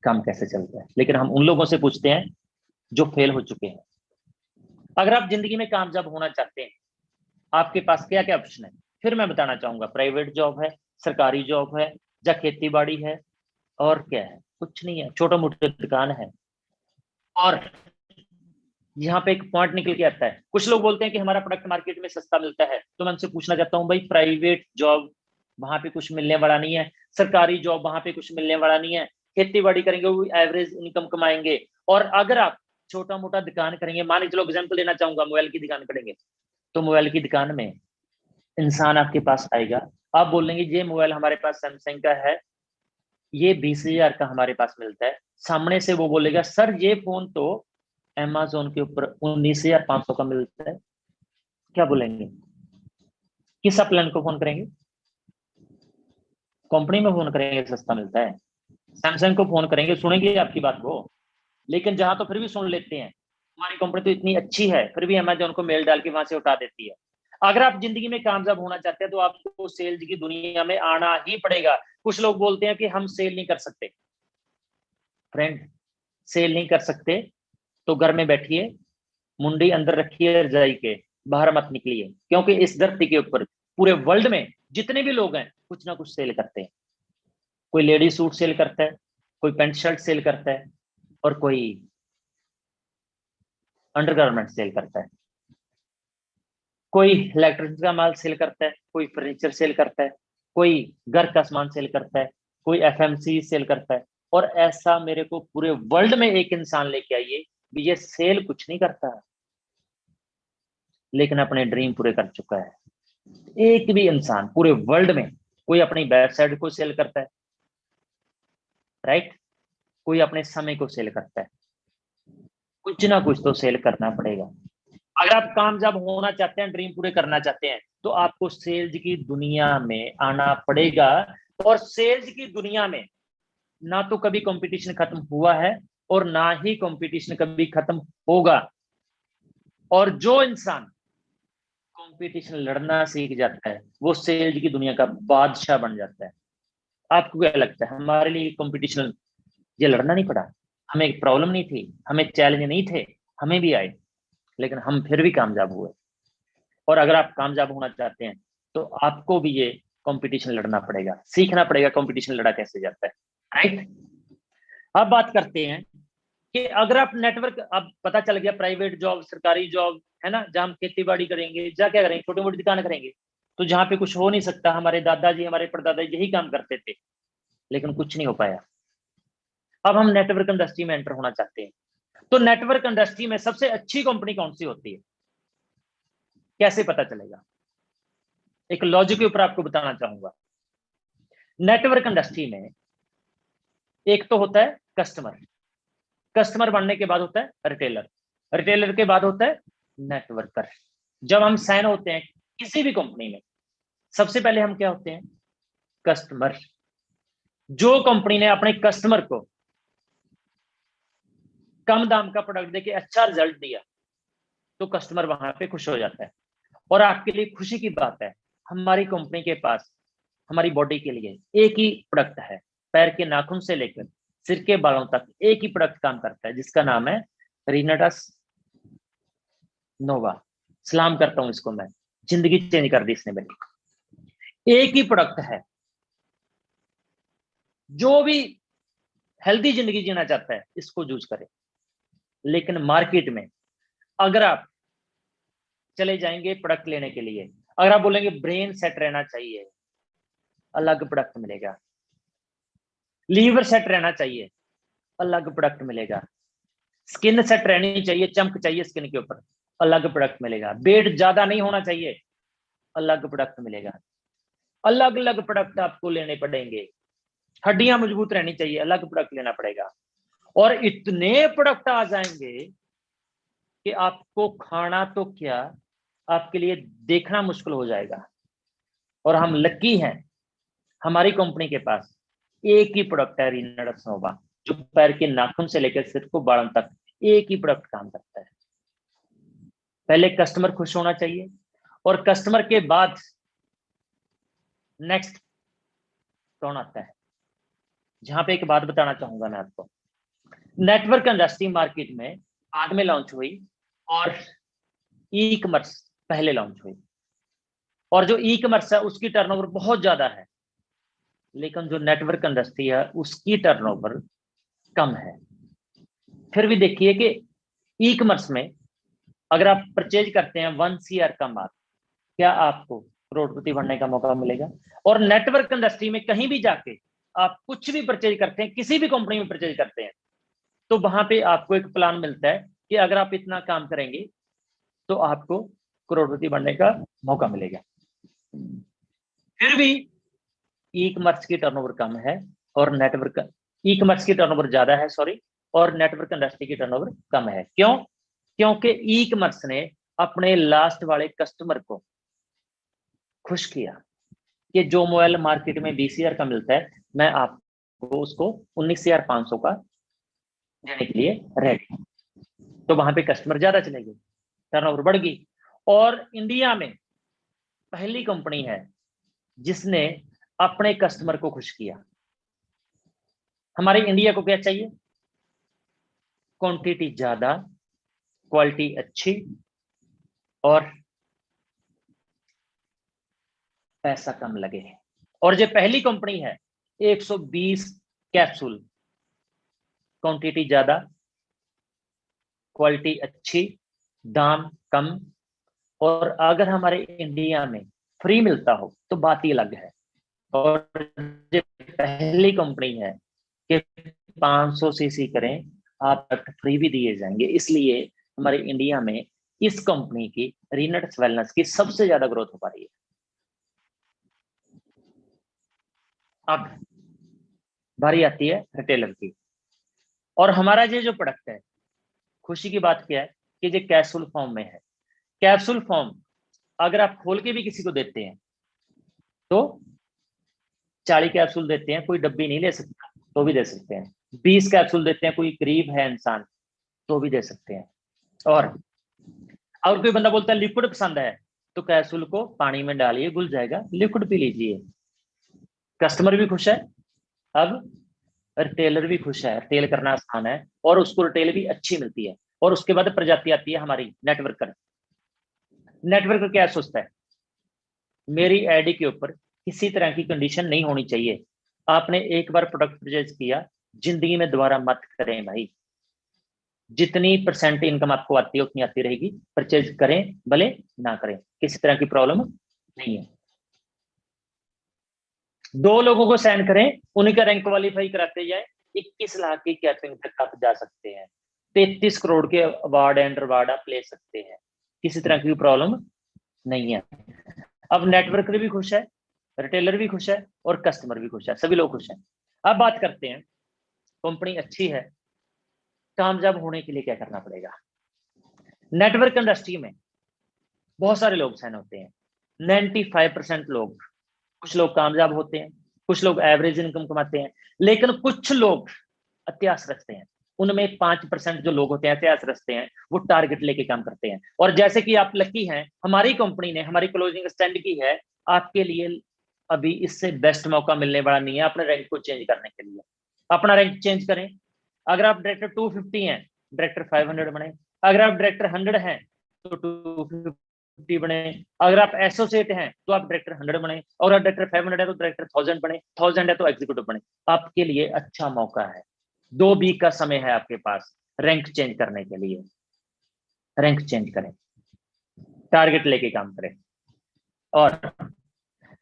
काम कैसे चलता है, लेकिन हम उन लोगों से पूछते हैं जो फेल हो चुके हैं। अगर आप जिंदगी में कामयाब होना चाहते हैं, आपके पास क्या क्या ऑप्शन है? फिर मैं बताना चाहूंगा, प्राइवेट जॉब है, सरकारी जॉब है, या खेती बाड़ी है, और क्या है? कुछ नहीं है, छोटा मोटा दुकान है। और यहाँ पे एक पॉइंट निकल के आता है, कुछ लोग बोलते हैं कि हमारा प्रोडक्ट मार्केट में सस्ता मिलता है, तो मैं उनसे पूछना चाहता हूँ भाई प्राइवेट जॉब वहां पे कुछ मिलने वाला नहीं है, सरकारी जॉब वहां पे कुछ मिलने वाला नहीं है। खेती बाड़ी करेंगे वो एवरेज इनकम कमाएंगे। और अगर आप छोटा मोटा दुकान करेंगे, मान लीजिए, चलो एग्जाम्पल देना चाहूंगा, मोबाइल की दुकान करेंगे, तो मोबाइल की दुकान में इंसान आपके पास आएगा, आप बोलेंगे ये मोबाइल हमारे पास सैमसंग का है, ये 20,000 का हमारे पास मिलता है। सामने से वो बोलेगा सर ये फोन तो अमेजोन के ऊपर 19,500 का मिलता है। क्या बोलेंगे? किस प्लान को फोन करेंगे? कंपनी में फोन करेंगे सस्ता मिलता है, सैमसंग को फोन करेंगे सुनेंगे आपकी बात को, लेकिन जहां तो फिर भी सुन लेते हैं, हमारी कंपनी तो इतनी अच्छी है, फिर भी अमेजोन को मेल डाल के वहां से उठा देती है। अगर आप जिंदगी में कामयाब होना चाहते हैं तो आपको सेल्स की दुनिया में आना ही पड़ेगा। कुछ लोग बोलते हैं कि हम सेल नहीं कर सकते। फ्रेंड, सेल नहीं कर सकते तो घर में बैठिए, मुंडी अंदर रखिए रजाई के, बाहर मत निकलिए, क्योंकि इस धरती के ऊपर पूरे वर्ल्ड में जितने भी लोग हैं कुछ ना कुछ सेल करते हैं। कोई लेडी सूट सेल करता है, कोई पैंट शर्ट सेल करता है, और कोई अंडरगारमेंट सेल करता है, कोई इलेक्ट्रॉनिक्स का माल सेल करता है, कोई फर्नीचर सेल करता है, कोई घर का सामान सेल करता है, कोई एफएमसी सेल करता है। और ऐसा मेरे को पूरे वर्ल्ड में एक इंसान लेके आइए भी ये सेल कुछ नहीं करता, लेकिन अपने ड्रीम पूरे कर चुका है। एक भी इंसान पूरे वर्ल्ड में, कोई अपनी वेबसाइट को सेल करता है, राइट, कोई अपने समय को सेल करता है, कुछ ना कुछ तो सेल करना पड़ेगा। अगर आप कामयाब होना चाहते हैं, ड्रीम पूरे करना चाहते हैं, तो आपको सेल्स की दुनिया में आना पड़ेगा। और सेल्स की दुनिया में ना तो कभी कंपटीशन खत्म हुआ है और ना ही कंपटीशन कभी खत्म होगा। और जो इंसान कंपटीशन लड़ना सीख जाता है वो सेल्स की दुनिया का बादशाह बन जाता है। आपको क्या लगता है, हमारे लिए कंपटीशन ये लड़ना नहीं पड़ा, हमें प्रॉब्लम नहीं थी, हमें चैलेंज नहीं थे, हमें भी आए, लेकिन हम फिर भी कामयाब हुए। और अगर आप कामयाब होना चाहते हैं तो आपको भी ये कंपटीशन लड़ना पड़ेगा, सीखना पड़ेगा कंपटीशन लड़ा कैसे जाता है, राइट। अब बात करते हैं कि अगर आप नेटवर्क, अब पता चल गया प्राइवेट जॉब, सरकारी जॉब है ना, जहां हम खेती बाड़ी करेंगे, जहाँ क्या करेंगे, छोटी मोटी दुकान करेंगे, तो जहां पे कुछ हो नहीं सकता, हमारे दादाजी हमारे परदादा यही काम करते थे, लेकिन कुछ नहीं हो पाया। अब हम नेटवर्क इंडस्ट्री में एंटर होना चाहते हैं, तो नेटवर्क इंडस्ट्री में सबसे अच्छी कंपनी कौन सी होती है, कैसे पता चलेगा? एक लॉजिक के ऊपर आपको बताना चाहूंगा। नेटवर्क इंडस्ट्री में एक तो होता है कस्टमर, कस्टमर बनने के बाद होता है रिटेलर, रिटेलर के बाद होता है नेटवर्कर। जब हम साइन होते हैं किसी भी कंपनी में, सबसे पहले हम क्या होते हैं, कस्टमर। जो कंपनी ने अपने कस्टमर को कम दाम का प्रोडक्ट देके अच्छा रिजल्ट दिया तो कस्टमर वहां पे खुश हो जाता है। और आपके लिए खुशी की बात है, हमारी कंपनी के पास हमारी बॉडी के लिए एक ही प्रोडक्ट है, पैर के नाखून से लेकर सिर के बालों तक एक ही प्रोडक्ट काम करता है, जिसका नाम है रिनाडस नोवा। सलाम करता हूं इसको मैं, जिंदगी चेंज कर दी इसने मेरी। एक ही प्रोडक्ट है, जो भी हेल्दी जिंदगी जीना चाहता है इसको यूज करे। लेकिन मार्केट में अगर आप चले जाएंगे प्रोडक्ट लेने के लिए, अगर आप बोलेंगे ब्रेन सेट रहना चाहिए, अलग प्रोडक्ट मिलेगा। लीवर सेट रहना चाहिए, अलग प्रोडक्ट मिलेगा। स्किन सेट रहनी चाहिए, चमक चाहिए स्किन के ऊपर, अलग प्रोडक्ट मिलेगा। वेट ज्यादा नहीं होना चाहिए, अलग प्रोडक्ट मिलेगा। अलग अलग प्रोडक्ट आपको लेने पड़ेंगे। हड्डियां मजबूत रहनी चाहिए, अलग प्रोडक्ट लेना पड़ेगा। और इतने प्रोडक्ट आ जाएंगे कि आपको खाना तो क्या, आपके लिए देखना मुश्किल हो जाएगा। और हम लकी हैं, हमारी कंपनी के पास एक ही प्रोडक्ट है रिनाडस नोवा, जो पैर के नाखून से लेकर सिर को बालों तक एक ही प्रोडक्ट काम करता है। पहले कस्टमर खुश होना चाहिए, और कस्टमर के बाद नेक्स्ट कौन आता है, जहां पे एक बात बताना चाहूंगा मैं आपको। नेटवर्क इंडस्ट्री मार्केट में बाद में लॉन्च हुई और ई कॉमर्स पहले लॉन्च हुई। और जो ई कॉमर्स है उसकी टर्नओवर बहुत ज्यादा है, लेकिन जो नेटवर्क इंडस्ट्री है उसकी टर्नओवर कम है। फिर भी देखिए कि ई कॉमर्स में अगर आप परचेज करते हैं 1 CR का माल, क्या आपको करोड़पति बनने का मौका मिलेगा? और नेटवर्क इंडस्ट्री में कहीं भी जाके आप कुछ भी परचेज करते हैं, किसी भी कंपनी में परचेज करते हैं, तो वहां पे आपको एक प्लान मिलता है कि अगर आप इतना काम करेंगे तो आपको करोड़पति बनने का मौका मिलेगा। फिर भी ई कॉमर्स की टर्नओवर कम है और नेटवर्क, ई कॉमर्स की टर्नओवर ज्यादा है, सॉरी, और नेटवर्क इंडस्ट्री की टर्नओवर कम है। क्यों? क्योंकि ई कॉमर्स ने अपने लास्ट वाले कस्टमर को खुश किया। कि जो मोबाइल मार्केट में 20,000 का मिलता है, मैं आपको उसको 19,500 का देने के लिए रेडी। तो वहां पे कस्टमर ज्यादा चले गए, टर्नओवर बढ़ गई। और इंडिया में पहली कंपनी है जिसने अपने कस्टमर को खुश किया। हमारे इंडिया को क्या चाहिए? क्वांटिटी ज्यादा, क्वालिटी अच्छी और पैसा कम लगे। और जो पहली कंपनी है 120 कैप्सूल, क्वांटिटी ज्यादा, क्वालिटी अच्छी, दाम कम। और अगर हमारे इंडिया में फ्री मिलता हो तो बात ही अलग है। और जो पहली कंपनी है कि 500 सीसी करें, आप फ्री भी दिए जाएंगे। इसलिए हमारे इंडिया में इस कंपनी की रीनट्स वेलनेस की सबसे ज्यादा ग्रोथ हो पा रही है। अब बारी आती है रिटेलर की। और हमारा ये जो प्रोडक्ट है, खुशी की बात क्या है कि ये कैप्सूल फॉर्म में है। कैप्सूल फॉर्म अगर आप खोल के भी किसी को देते हैं तो 40 कैप्सूल देते हैं, कोई डब्बी नहीं ले सकता तो भी दे सकते हैं। 20 कैप्सूल देते हैं, कोई गरीब है इंसान तो भी दे सकते हैं। और अगर कोई बंदा बोलता है लिक्विड पसंद है, तो कैप्सूल को पानी में डालिए, घुल जाएगा, लिक्विड पी लीजिए। कस्टमर भी खुश है, अब रिटेलर भी खुश है। रिटेल करना आसान है और उसको रिटेल भी अच्छी मिलती है। और उसके बाद प्रजाति आती है हमारी नेटवर्कर। नेटवर्कर क्या सोचता है? मेरी आईडी के ऊपर किसी तरह की कंडीशन नहीं होनी चाहिए। आपने एक बार प्रोडक्ट परचेज किया, जिंदगी में दोबारा मत करें भाई। जितनी परसेंट इनकम आपको आती है उतनी आती रहेगी, परचेज करें भले ना करें, किसी तरह की प्रॉब्लम नहीं है। 2 लोगों को साइन करें, उन्हीं का रैंक क्वालिफाई कराते जाए, 21 लाख की कैपिंग तक आप जा सकते हैं। 33 करोड़ के अवार्ड एंड रिवार्ड आप ले सकते हैं, किसी तरह की प्रॉब्लम नहीं है। अब नेटवर्कर भी खुश है, रिटेलर भी खुश है और कस्टमर भी खुश है, सभी लोग खुश हैं। अब बात करते हैं, कंपनी अच्छी है, कामयाब होने के लिए क्या करना पड़ेगा। नेटवर्क इंडस्ट्री में बहुत सारे लोग साइन होते हैं, 95% लोग। कुछ लोग कामयाब होते हैं, कुछ लोग एवरेज इनकम कमाते हैं, लेकिन कुछ लोग अत्यास रखते हैं। उनमें 5% जो लोग होते हैं अत्यास रखते हैं, वो टारगेट लेके काम करते हैं। और जैसे कि आप लकी हैं, हमारी कंपनी ने हमारी क्लोजिंग स्टैंड की है आपके लिए। अभी इससे बेस्ट मौका मिलने वाला नहीं है अपने रैंक को चेंज करने के लिए। अपना रैंक चेंज करें। अगर आप डायरेक्टर 250 हैं, डायरेक्टर 500 बने। अगर आप डायरेक्टर 100 हैं तो 250 बने। अगर आप एसोसिएट हैं तो आप डायरेक्टर 100 बने। और आप डायरेक्टर 500 है तो डायरेक्टर 1000 बने। 1000 है तो एग्जीक्यूटिव बने। आपके लिए अच्छा मौका है, 2 वीक का समय है आपके पास रैंक चेंज करने के लिए। रैंक चेंज करें, टारगेट लेके काम करें। और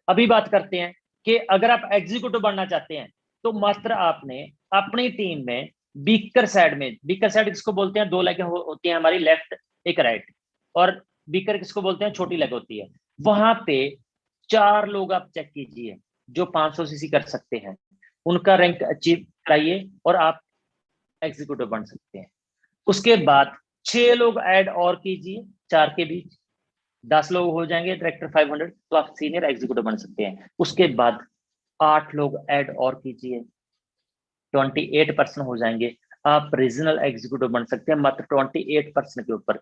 अभी बात करते हैं कि अगर आप एग्जीक्यूटिव बनना चाहते हैं तो मात्र आपने अपनी टीम में बीकर साइड में, बीकर साइड किसको बोलते हैं? 2 लेग होती है हमारी, लेफ्ट एक राइट। और बीकर किसको बोलते हैं? छोटी लेग होती है। वहां पे 4 लोग आप चेक कीजिए जो 500 सीसी कर सकते हैं, उनका रैंक अचीव कराइए और आप एग्जीक्यूटिव बन सकते हैं। उसके बाद 6 लोग ऐड और कीजिए, 4 के बीच 10 लोग हो जाएंगे डायरेक्टर 500, तो आप सीनियर एग्जीक्यूटिव बन सकते हैं। उसके बाद 8 लोग ऐड और कीजिए, 28% हो जाएंगे, आप रीजनल एग्जीक्यूटिव बन सकते हैं मात्र 28% के ऊपर।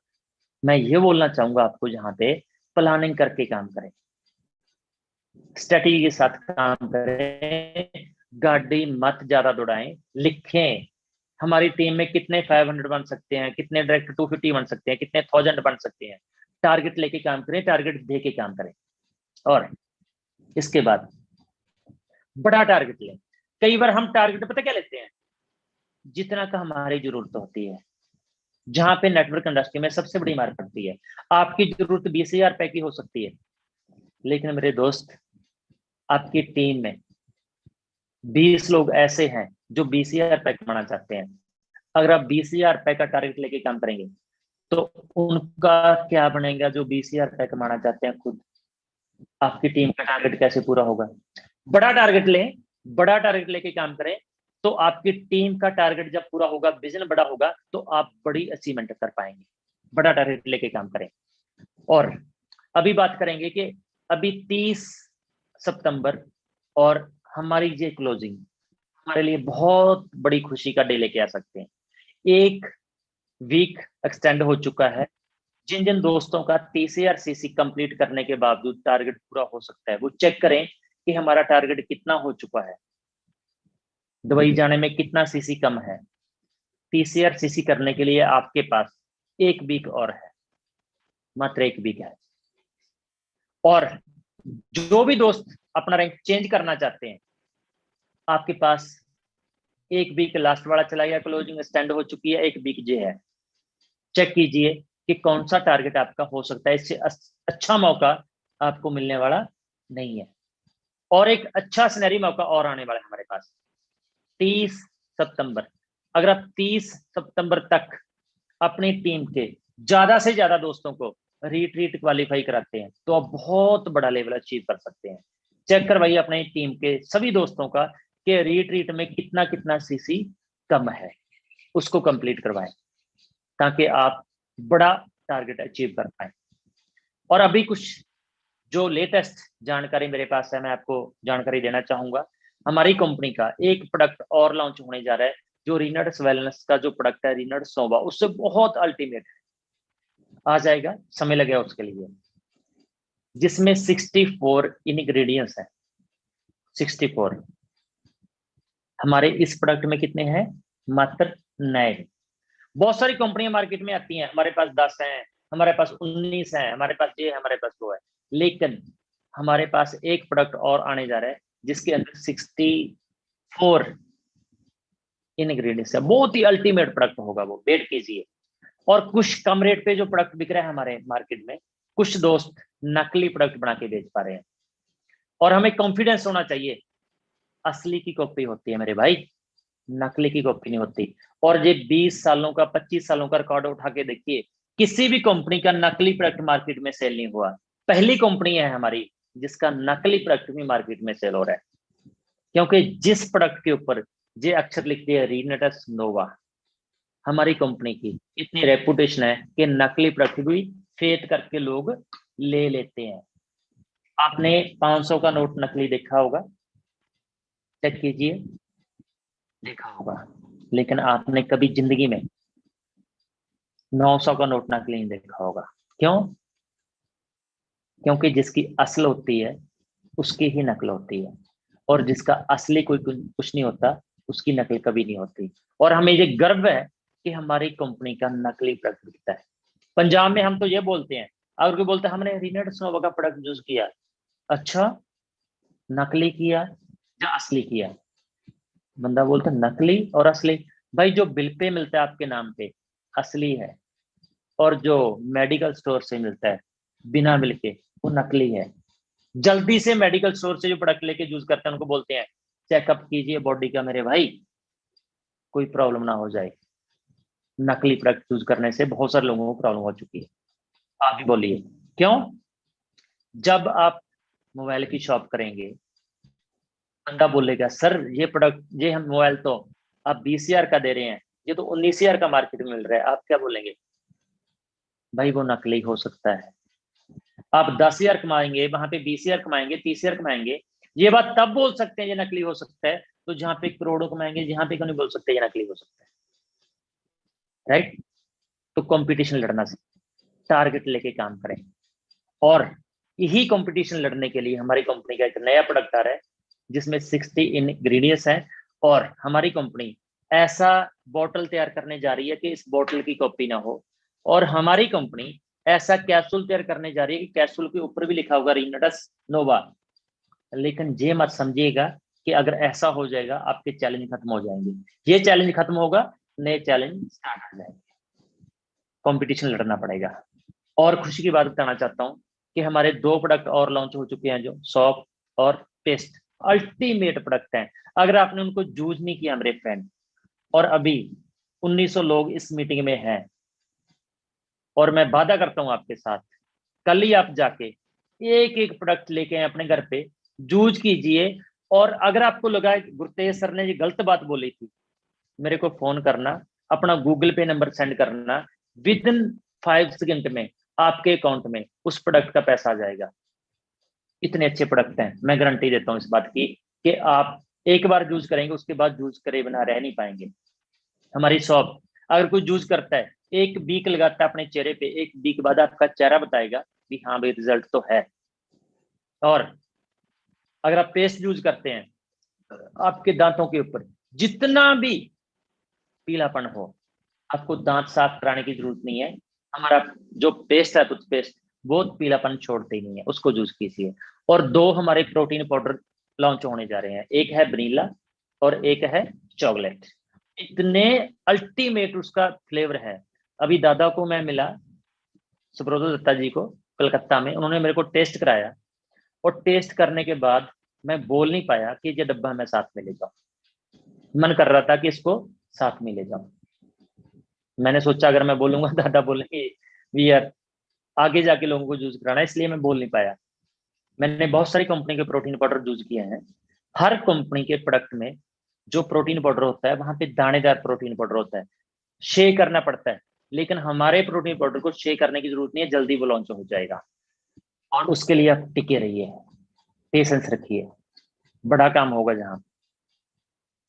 मैं ये बोलना चाहूंगा आपको, जहां पे प्लानिंग करके काम करें, स्ट्रेटेजी के साथ काम करें, गाड़ी मत ज्यादा दौड़ाएं, लिखें हमारी टीम में कितने 500 बन सकते हैं, कितने डायरेक्टर 250 बन सकते हैं, कितने 1000 बन सकते हैं। टारगेट लेके काम करें, टारगेट दे के काम करें। और इसके बाद बड़ा टारगेट लें। कई बार हम टारगेट पता क्या लेते हैं? जितना का हमारी जरूरत होती है। जहां पे नेटवर्क इंडस्ट्री में सबसे बड़ी मार पड़ती है, आपकी जरूरत 20,000 रुपए की हो सकती है, लेकिन मेरे दोस्त आपकी टीम में 20 लोग ऐसे हैं जो 20,000 रुपए कमाना चाहते हैं। अगर आप 20,000 रुपए का टारगेट लेके काम करेंगे तो उनका क्या बनेगा जो 20,000 रुपए कमाना चाहते हैं खुद? आपकी टीम का टारगेट कैसे पूरा होगा? बड़ा टारगेट लें, बड़ा टारगेट लेके काम करें, तो आपकी टीम का टारगेट जब पूरा होगा, विजन बड़ा होगा, तो आप बड़ी अचीवमेंट कर पाएंगे। बड़ा टारगेट लेके काम करें। और अभी बात करेंगे कि अभी 30 सितंबर, और हमारी ये क्लोजिंग हमारे लिए बहुत बड़ी खुशी का डे लेके आ सकते हैं। 1 वीक एक्सटेंड हो चुका है। जिन जिन दोस्तों का 30,000 सीसी कंप्लीट करने के बावजूद टारगेट पूरा हो सकता है, वो चेक करें कि हमारा टारगेट कितना हो चुका है, दुबई जाने में कितना सीसी कम है। 30,000 सीसी करने के लिए आपके पास 1 वीक और है, मात्र 1 वीक है। और जो भी दोस्त अपना रैंक चेंज करना चाहते हैं, आपके पास 1 वीक लास्ट वाला चला गया, क्लोजिंग स्टैंड हो चुकी है, 1 वीक जे है। चेक कीजिए कि कौन सा टारगेट आपका हो सकता है, इससे अच्छा मौका आपको मिलने वाला नहीं है। और एक अच्छा सिनेरी मौका और आने वाला है हमारे पास 30 सितंबर। अगर आप 30 सितंबर तक अपनी टीम के ज्यादा से ज्यादा दोस्तों को रीट्रीट क्वालिफाई कराते हैं, तो आप बहुत बड़ा लेवल अचीव कर सकते हैं। चेक करवाइए अपनी टीम के सभी दोस्तों का कि रीट्रीट में कितना कितना सीसी कम है, उसको कंप्लीट करवाएं ताकि आप बड़ा टारगेट अचीव कर पाए। और अभी कुछ जो लेटेस्ट जानकारी मेरे पास है, मैं आपको जानकारी देना चाहूंगा। हमारी कंपनी का एक प्रोडक्ट और लॉन्च होने जा रहा है, जो रिनट्स वेलनेस का जो प्रोडक्ट है, रिनट्स नोवा, उससे बहुत अल्टीमेट है। आ जाएगा, समय लगेगा उसके लिए, जिसमें 64 इंग्रेडिएंट्स हैं। 64 हमारे इस प्रोडक्ट में कितने हैं? मात्र 9। बहुत सारी कंपनियां मार्केट में आती हैं, हमारे पास 10 हैं, हमारे पास 19 हैं, हमारे पास ये है, हमारे पास वो है। लेकिन हमारे पास एक प्रोडक्ट और आने जा रहा है जिसके अंदर 64 इंग्रेडिएंट्स है। बहुत ही अल्टीमेट प्रोडक्ट होगा वो, वेट कीजिए। और कुछ कम रेट पे जो प्रोडक्ट बिक रहा है हमारे मार्केट में, कुछ दोस्त नकली प्रोडक्ट बना के बेच पा रहे हैं। और हमें कॉन्फिडेंस होना चाहिए, असली की कॉपी होती है मेरे भाई, नकली की कॉपी नहीं होती। और ये 20 सालों का 25 सालों का रिकॉर्ड उठा के देखिए, किसी भी कंपनी का नकली प्रोडक्ट मार्केट में सेल नहीं हुआ। पहली कंपनी है हमारी जिसका नकली प्रोडक्ट भी मार्केट में सेल हो रहा है, क्योंकि जिस प्रोडक्ट के ऊपर ये अक्षर लिख दिया रिनट्स नोवा, हमारी कंपनी की इतनी रेपुटेशन है कि नकली प्रोडक्ट भी फेथ करके लोग ले लेते हैं। आपने 500 का नोट नकली देखा होगा, चेक कीजिए, देखा होगा, लेकिन आपने कभी जिंदगी में 900 का नोट नकली नहीं देखा होगा। क्यों? क्योंकि जिसकी असल होती है उसकी ही नकल होती है, और जिसका असली कोई कुछ नहीं होता उसकी नकल कभी नहीं होती। और हमें ये गर्व है कि हमारी कंपनी का नकली प्रोडक्ट बिकता है। पंजाब में हम तो ये बोलते हैं, अगर कोई बोलते हैं हमने रिनट्स नोवा का प्रोडक्ट यूज किया, अच्छा नकली किया या असली किया? बंदा बोलता नकली और असली। भाई जो बिल पे मिलता है आपके नाम पे असली है, और जो मेडिकल स्टोर से मिलता है बिना बिल के वो नकली है। जल्दी से मेडिकल स्टोर से जो प्रोडक्ट लेके यूज करते हैं उनको बोलते हैं चेकअप कीजिए बॉडी का मेरे भाई, कोई प्रॉब्लम ना हो जाए। नकली प्रोडक्ट यूज करने से बहुत सारे लोगों को प्रॉब्लम हो चुकी है। आप भी बोलिए क्यों? जब आप मोबाइल की शॉप करेंगे, बंदा बोलेगा सर ये प्रोडक्ट, ये हम मोबाइल तो आप 20,000 का दे रहे हैं, ये तो 19,000 का मार्केट में मिल रहा है, आप क्या बोलेंगे? भाई वो नकली हो सकता है। आप 10,000 कमाएंगे, वहां पे 20,000 कमाएंगे, 30,000 कमाएंगे, ये बात तब बोल सकते हैं ये नकली हो सकता है, तो जहां पे करोड़ों कमाएंगे, जहां पे क्यों नहीं बोल सकते ये नकली हो सकता है? राइट? तो कंपटीशन लड़ना से टारगेट लेके काम करें। और यही कंपटीशन लड़ने के लिए हमारी कंपनी का एक नया प्रोडक्ट आ रहा है जिसमें 60 इंग्रेडिएंट्स हैं। और हमारी कंपनी ऐसा बोतल तैयार करने जा रही है कि इस बोतल की कॉपी ना हो। और हमारी कंपनी ऐसा कैप्सूल तैयार करने जा रही है कि कैप्सूल के ऊपर भी लिखा होगा रिनट्स नोवा। लेकिन ये मत समझिएगा कि अगर ऐसा हो जाएगा आपके चैलेंज खत्म हो जाएंगे। ये चैलेंज खत्म होगा, नए चैलेंज स्टार्ट हो जाएंगे, कंपटीशन लड़ना पड़ेगा। और खुशी की बात बताना चाहता हूं कि हमारे 2 प्रोडक्ट और लॉन्च हो चुके हैं, जो सॉप और पेस्ट, अल्टीमेट प्रोडक्ट हैं। अगर आपने उनको यूज नहीं किया मेरे फ्रेंड, और अभी 1900 लोग इस मीटिंग में हैं, और मैं वादा करता हूं आपके साथ, कल ही आप जाके एक एक प्रोडक्ट लेके आए अपने घर पे, यूज कीजिए। और अगर आपको लगा गुरतेज सर ने ये गलत बात बोली थी, मेरे को फोन करना, अपना गूगल पे नंबर सेंड करना, विद इन 5 सेकंड में आपके अकाउंट में उस प्रोडक्ट का पैसा आ जाएगा। इतने अच्छे प्रोडक्ट हैं, मैं गारंटी देता हूँ इस बात की कि आप एक बार यूज करेंगे उसके बाद यूज करे बिना रह नहीं पाएंगे। हमारी शॉप, अगर कोई यूज करता है, एक वीक लगाता है अपने चेहरे पे, एक वीक बाद आपका चेहरा बताएगा कि हाँ भाई रिजल्ट तो है। और अगर आप पेस्ट यूज करते हैं, आपके दांतों के ऊपर जितना भी पीलापन हो, आपको दांत साफ कराने की जरूरत नहीं है। हमारा जो पेस्ट है टूथपेस्ट, वो पीलापन छोड़ते ही नहीं है, उसको यूज कीजिए। और 2 हमारे प्रोटीन पाउडर लॉन्च होने जा रहे हैं, एक है वनीला और एक है चॉकलेट। इतने अल्टीमेट उसका फ्लेवर है। अभी दादा को मैं मिला, सुब्रतो दत्ता जी को, कलकत्ता में, उन्होंने मेरे को टेस्ट कराया, और टेस्ट करने के बाद मैं बोल नहीं पाया कि ये डब्बा मैं साथ में ले जाऊं। मन कर रहा था कि इसको साथ में ले जाऊं। मैंने सोचा अगर मैं बोलूंगा दादा बोलेंगे भी यार आगे जाके लोगों को यूज कराना, इसलिए मैं बोल नहीं पाया। मैंने बहुत सारी कंपनी के प्रोटीन पाउडर यूज किए हैं। हर कंपनी के प्रोडक्ट में जो प्रोटीन पाउडर होता है वहां पे दानेदार प्रोटीन पाउडर होता है, शे करना पड़ता है। लेकिन हमारे प्रोटीन पाउडर को शे करने की जरूरत नहीं है, जल्दी वो लॉन्च हो जाएगा। और उसके लिए आप टिके रहिए, पेशेंस रखिए, बड़ा काम होगा। जहां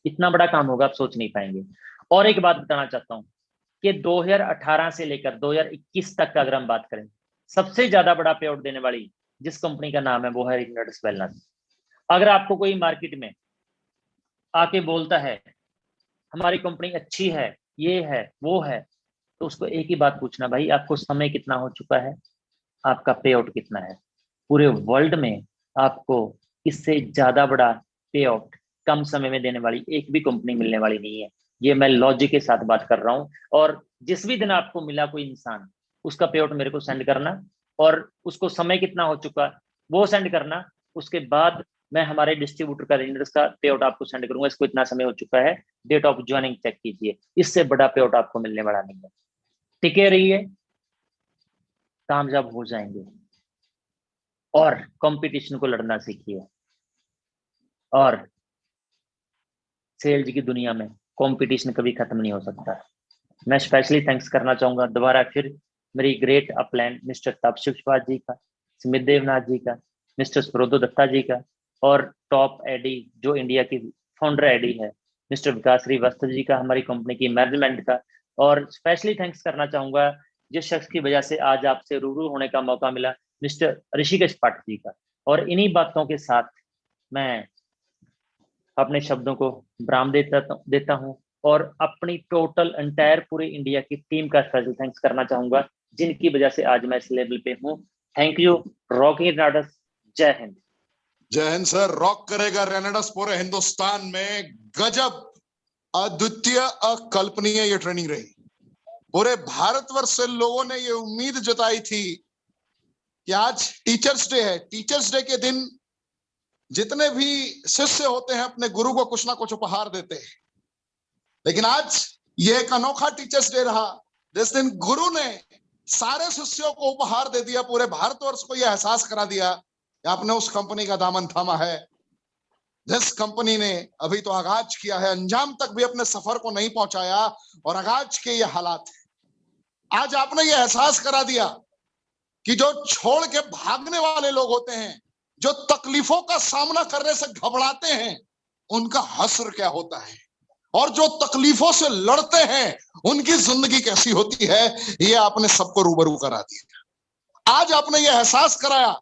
इतना बड़ा काम होगा आप सोच नहीं पाएंगे। और एक बात बताना चाहता हूं कि 2018 से लेकर 2021 तक का अगर हम बात करें, सबसे ज्यादा बड़ा पे आउट देने वाली जिस कंपनी का नाम है वो है रेनेडस वेलनेस। अगर आपको कोई मार्केट में आके बोलता है हमारी कंपनी अच्छी है, ये है वो है, तो उसको एक ही बात पूछना, भाई आपको समय कितना हो चुका है, आपका पे आउट कितना है। पूरे वर्ल्ड में आपको इससे ज्यादा बड़ा पे आउट कम समय में देने वाली एक भी कंपनी मिलने वाली नहीं है। ये मैं लॉजिक के साथ बात कर रहा हूँ। और जिस भी दिन आपको मिला कोई इंसान, उसका पे आउट मेरे को सेंड करना, और उसको समय कितना हो चुका वो सेंड करना। उसके बाद मैं हमारे डिस्ट्रीब्यूटर का रेंडर्स का पे आउट आपको सेंड करूंगा, इसको इतना समय हो चुका है, डेट ऑफ ज्वाइनिंग चेक कीजिए। इससे बड़ा पे आउट आपको मिलने वाला नहीं है। टिके रहिए, कामयाब हो जाएंगे, और कंपटीशन को लड़ना सीखिए। और सेल्स की दुनिया में कंपटीशन कभी खत्म नहीं हो सकता। मैं स्पेशली थैंक्स करना चाहूंगा दोबारा फिर मेरी ग्रेट अपलैंड मिस्टर तापसी कुशवाहा जी का, स्मित देवनाथ जी का, मिस्टर सुब्रतो दत्ता जी का, और टॉप एडी जो इंडिया की फाउंडर एडी है मिस्टर विकास श्रीवास्तव जी का, हमारी कंपनी की मैनेजमेंट का। और स्पेशली थैंक्स करना चाहूंगा जिस शख्स की वजह से आज आपसे रूबरू होने का मौका मिला, मिस्टर ऋषिकेश पाठक जी का। और इन्हीं बातों के साथ मैं अपने शब्दों को विराम देता हूं, और अपनी टोटल एंटायर पूरे इंडिया की टीम का स्पेशल थैंक्स करना चाहूंगा, जिनकी वजह से आज मैं इस लेवल पे हूं। Thank you. रॉकिंग रेनेडस। जय हिंद। जय हिंद सर। रॉक करेगा रेनेडस पूरे हिंदुस्तान में। गजब, अद्वितीय, अकल्पनीय ये ट्रेनिंग रही। पूरे भारतवर्ष से लोगों ने ये उम्मीद जताई थी कि आज टीचर्स डे है, टीचर्स डे के दिन जितने भी शिष्य होते हैं अपने गुरु को कुछ ना कुछ उपहार देते हैं। लेकिन आज ये एक अनोखा टीचर्स डे रहा, जिस दिन गुरु ने सारे शिष्यों को उपहार दे दिया, पूरे भारतवर्ष को यह एहसास करा दिया कि आपने उस कंपनी का दामन थामा है जिस कंपनी ने अभी तो आगाज किया है, अंजाम तक भी अपने सफर को नहीं पहुंचाया, और आगाज के ये हालात है। आज आपने ये एहसास करा दिया कि जो छोड़ के भागने वाले लोग होते हैं, जो तकलीफों का सामना करने से घबराते हैं, उनका हश्र क्या होता है, और जो तकलीफों से लड़ते हैं उनकी जिंदगी कैसी होती है, ये आपने सबको रूबरू करा दिया। आज आपने ये एहसास कराया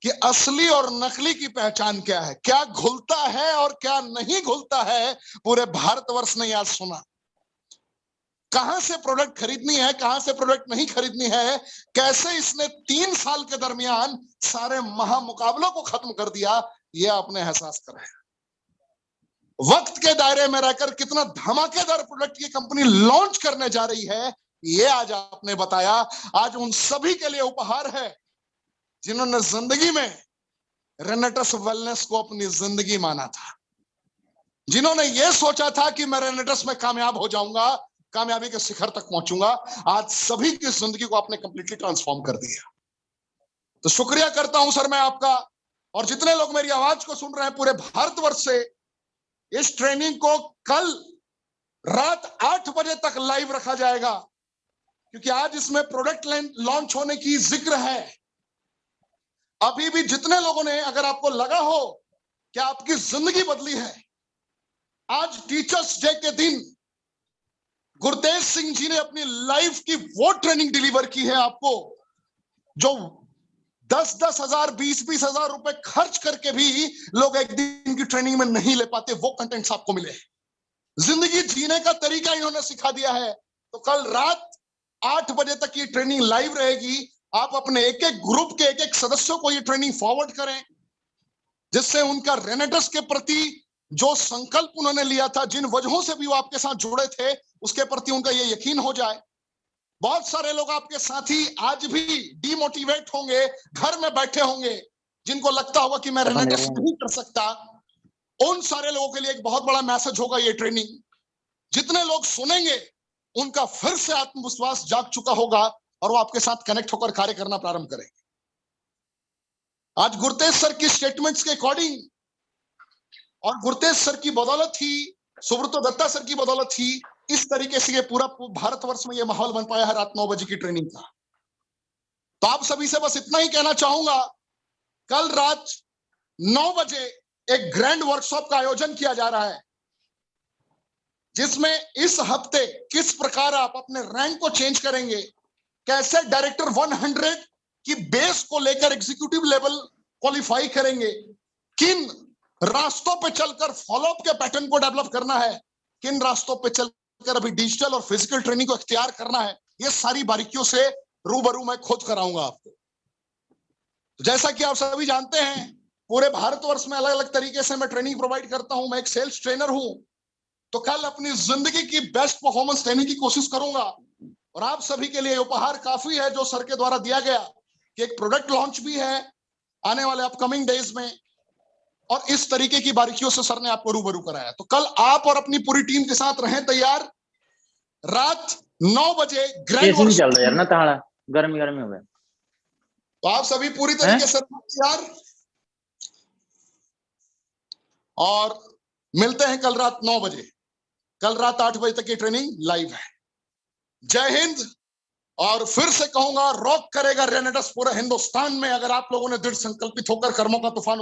कि असली और नकली की पहचान क्या है, क्या घुलता है और क्या नहीं घुलता है। पूरे भारतवर्ष ने आज सुना कहां से प्रोडक्ट खरीदनी है, कहां से प्रोडक्ट नहीं खरीदनी है, कैसे इसने 3 साल के दरमियान सारे महामुकाबलों को खत्म कर दिया, यह आपने एहसास कराया। वक्त के दायरे में रहकर कितना धमाकेदार प्रोडक्ट की कंपनी लॉन्च करने जा रही है, यह आज आपने बताया। आज उन सभी के लिए उपहार है जिन्होंने जिंदगी में रेनेडस वेलनेस को अपनी जिंदगी माना था, जिन्होंने यह सोचा था कि मैं रेनेडस में कामयाब हो जाऊंगा, कामयाबी के शिखर तक पहुंचूंगा। आज सभी की जिंदगी को आपने कंप्लीटली ट्रांसफॉर्म कर दिया। तो शुक्रिया करता हूं सर मैं आपका, और जितने लोग मेरी आवाज को सुन रहे हैं पूरे भारतवर्ष से, इस ट्रेनिंग को कल रात 8 बजे तक लाइव रखा जाएगा, क्योंकि आज इसमें प्रोडक्ट लॉन्च होने की जिक्र है। अभी भी जितने लोगों ने, अगर आपको लगा हो कि आपकी जिंदगी बदली है, आज टीचर्स डे के दिन गुरतेज सिंह जी ने अपनी लाइफ की वो ट्रेनिंग डिलीवर की है आपको, जो 10-10 हजार 20-20 हजार रुपए खर्च करके भी लोग एक दिन की ट्रेनिंग में नहीं ले पाते। वो कंटेंट्स आपको मिले। जिंदगी जीने का तरीका इन्होंने सिखा दिया है। तो कल रात 8 बजे तक ये ट्रेनिंग लाइव रहेगी। आप अपने एक एक ग्रुप के एक एक सदस्यों को ये ट्रेनिंग फॉरवर्ड करें, जिससे उनका रेनेटस के प्रति जो संकल्प उन्होंने लिया था, जिन वजहों से भी वो आपके साथ जुड़े थे, उसके प्रति उनका ये यकीन हो जाए। बहुत सारे लोग आपके साथी आज भी डिमोटिवेट होंगे, घर में बैठे होंगे, जिनको लगता होगा कि मैं रेनेटस नहीं कर सकता। उन सारे लोगों के लिए एक बहुत बड़ा मैसेज होगा ये ट्रेनिंग। जितने लोग सुनेंगे उनका फिर से आत्मविश्वास जाग चुका होगा और वो आपके साथ कनेक्ट होकर कार्य करना प्रारंभ करेंगे। आज गुरतेज सर की स्टेटमेंट्स के अकॉर्डिंग और गुरतेज सर की बदौलत ही, सुब्रतो दत्ता सर की बदौलत ही इस तरीके से ये पूरा भारतवर्ष में ये माहौल बन पाया है रात 9 बजे की ट्रेनिंग का। तो आप सभी से बस इतना ही कहना चाहूंगा, कल रात 9 बजे एक ग्रैंड वर्कशॉप का आयोजन किया जा रहा है, जिसमें इस हफ्ते किस प्रकार आप अपने रैंक को चेंज करेंगे, कैसे डायरेक्टर 100 की बेस को लेकर एग्जीक्यूटिव लेवल क्वालिफाई करेंगे, किन रास्तों पे चलकर फॉलोअप के पैटर्न को डेवलप करना है, किन रास्तों पे चलकर अभी डिजिटल और फिजिकल ट्रेनिंग को इख्तियार करना है, ये सारी बारीकियों से रूबरू मैं खोज कराऊंगा आपको। तो जैसा कि आप सभी जानते हैं, पूरे भारतवर्ष में अलग अलग तरीके से मैं ट्रेनिंग प्रोवाइड करता हूं। मैं एक सेल्स ट्रेनर हूं, तो कल अपनी जिंदगी की बेस्ट परफॉर्मेंस देने की कोशिश करूंगा। और आप सभी के लिए उपहार काफी है जो सर के द्वारा दिया गया, कि एक प्रोडक्ट लॉन्च भी है आने वाले अपकमिंग डेज में, और इस तरीके की बारीकियों से सर ने आपको रूबरू कराया। तो कल आप और अपनी पूरी टीम के साथ रहें तैयार। रात 9 बजे ग्रैंड चल रहा है यार ना, ताड़ा गर्मी हो गया। तो आप सभी पूरी तरीके से तैयार, और मिलते हैं कल रात 9 बजे। कल रात 8 बजे तक की ट्रेनिंग लाइव है। जय हिंद। और फिर से कहूंगा, रॉक करेगा रेनेटस पूरे हिंदुस्तान में, अगर आप लोगों ने दृढ़ संकल्पित होकर कर्मों का तूफान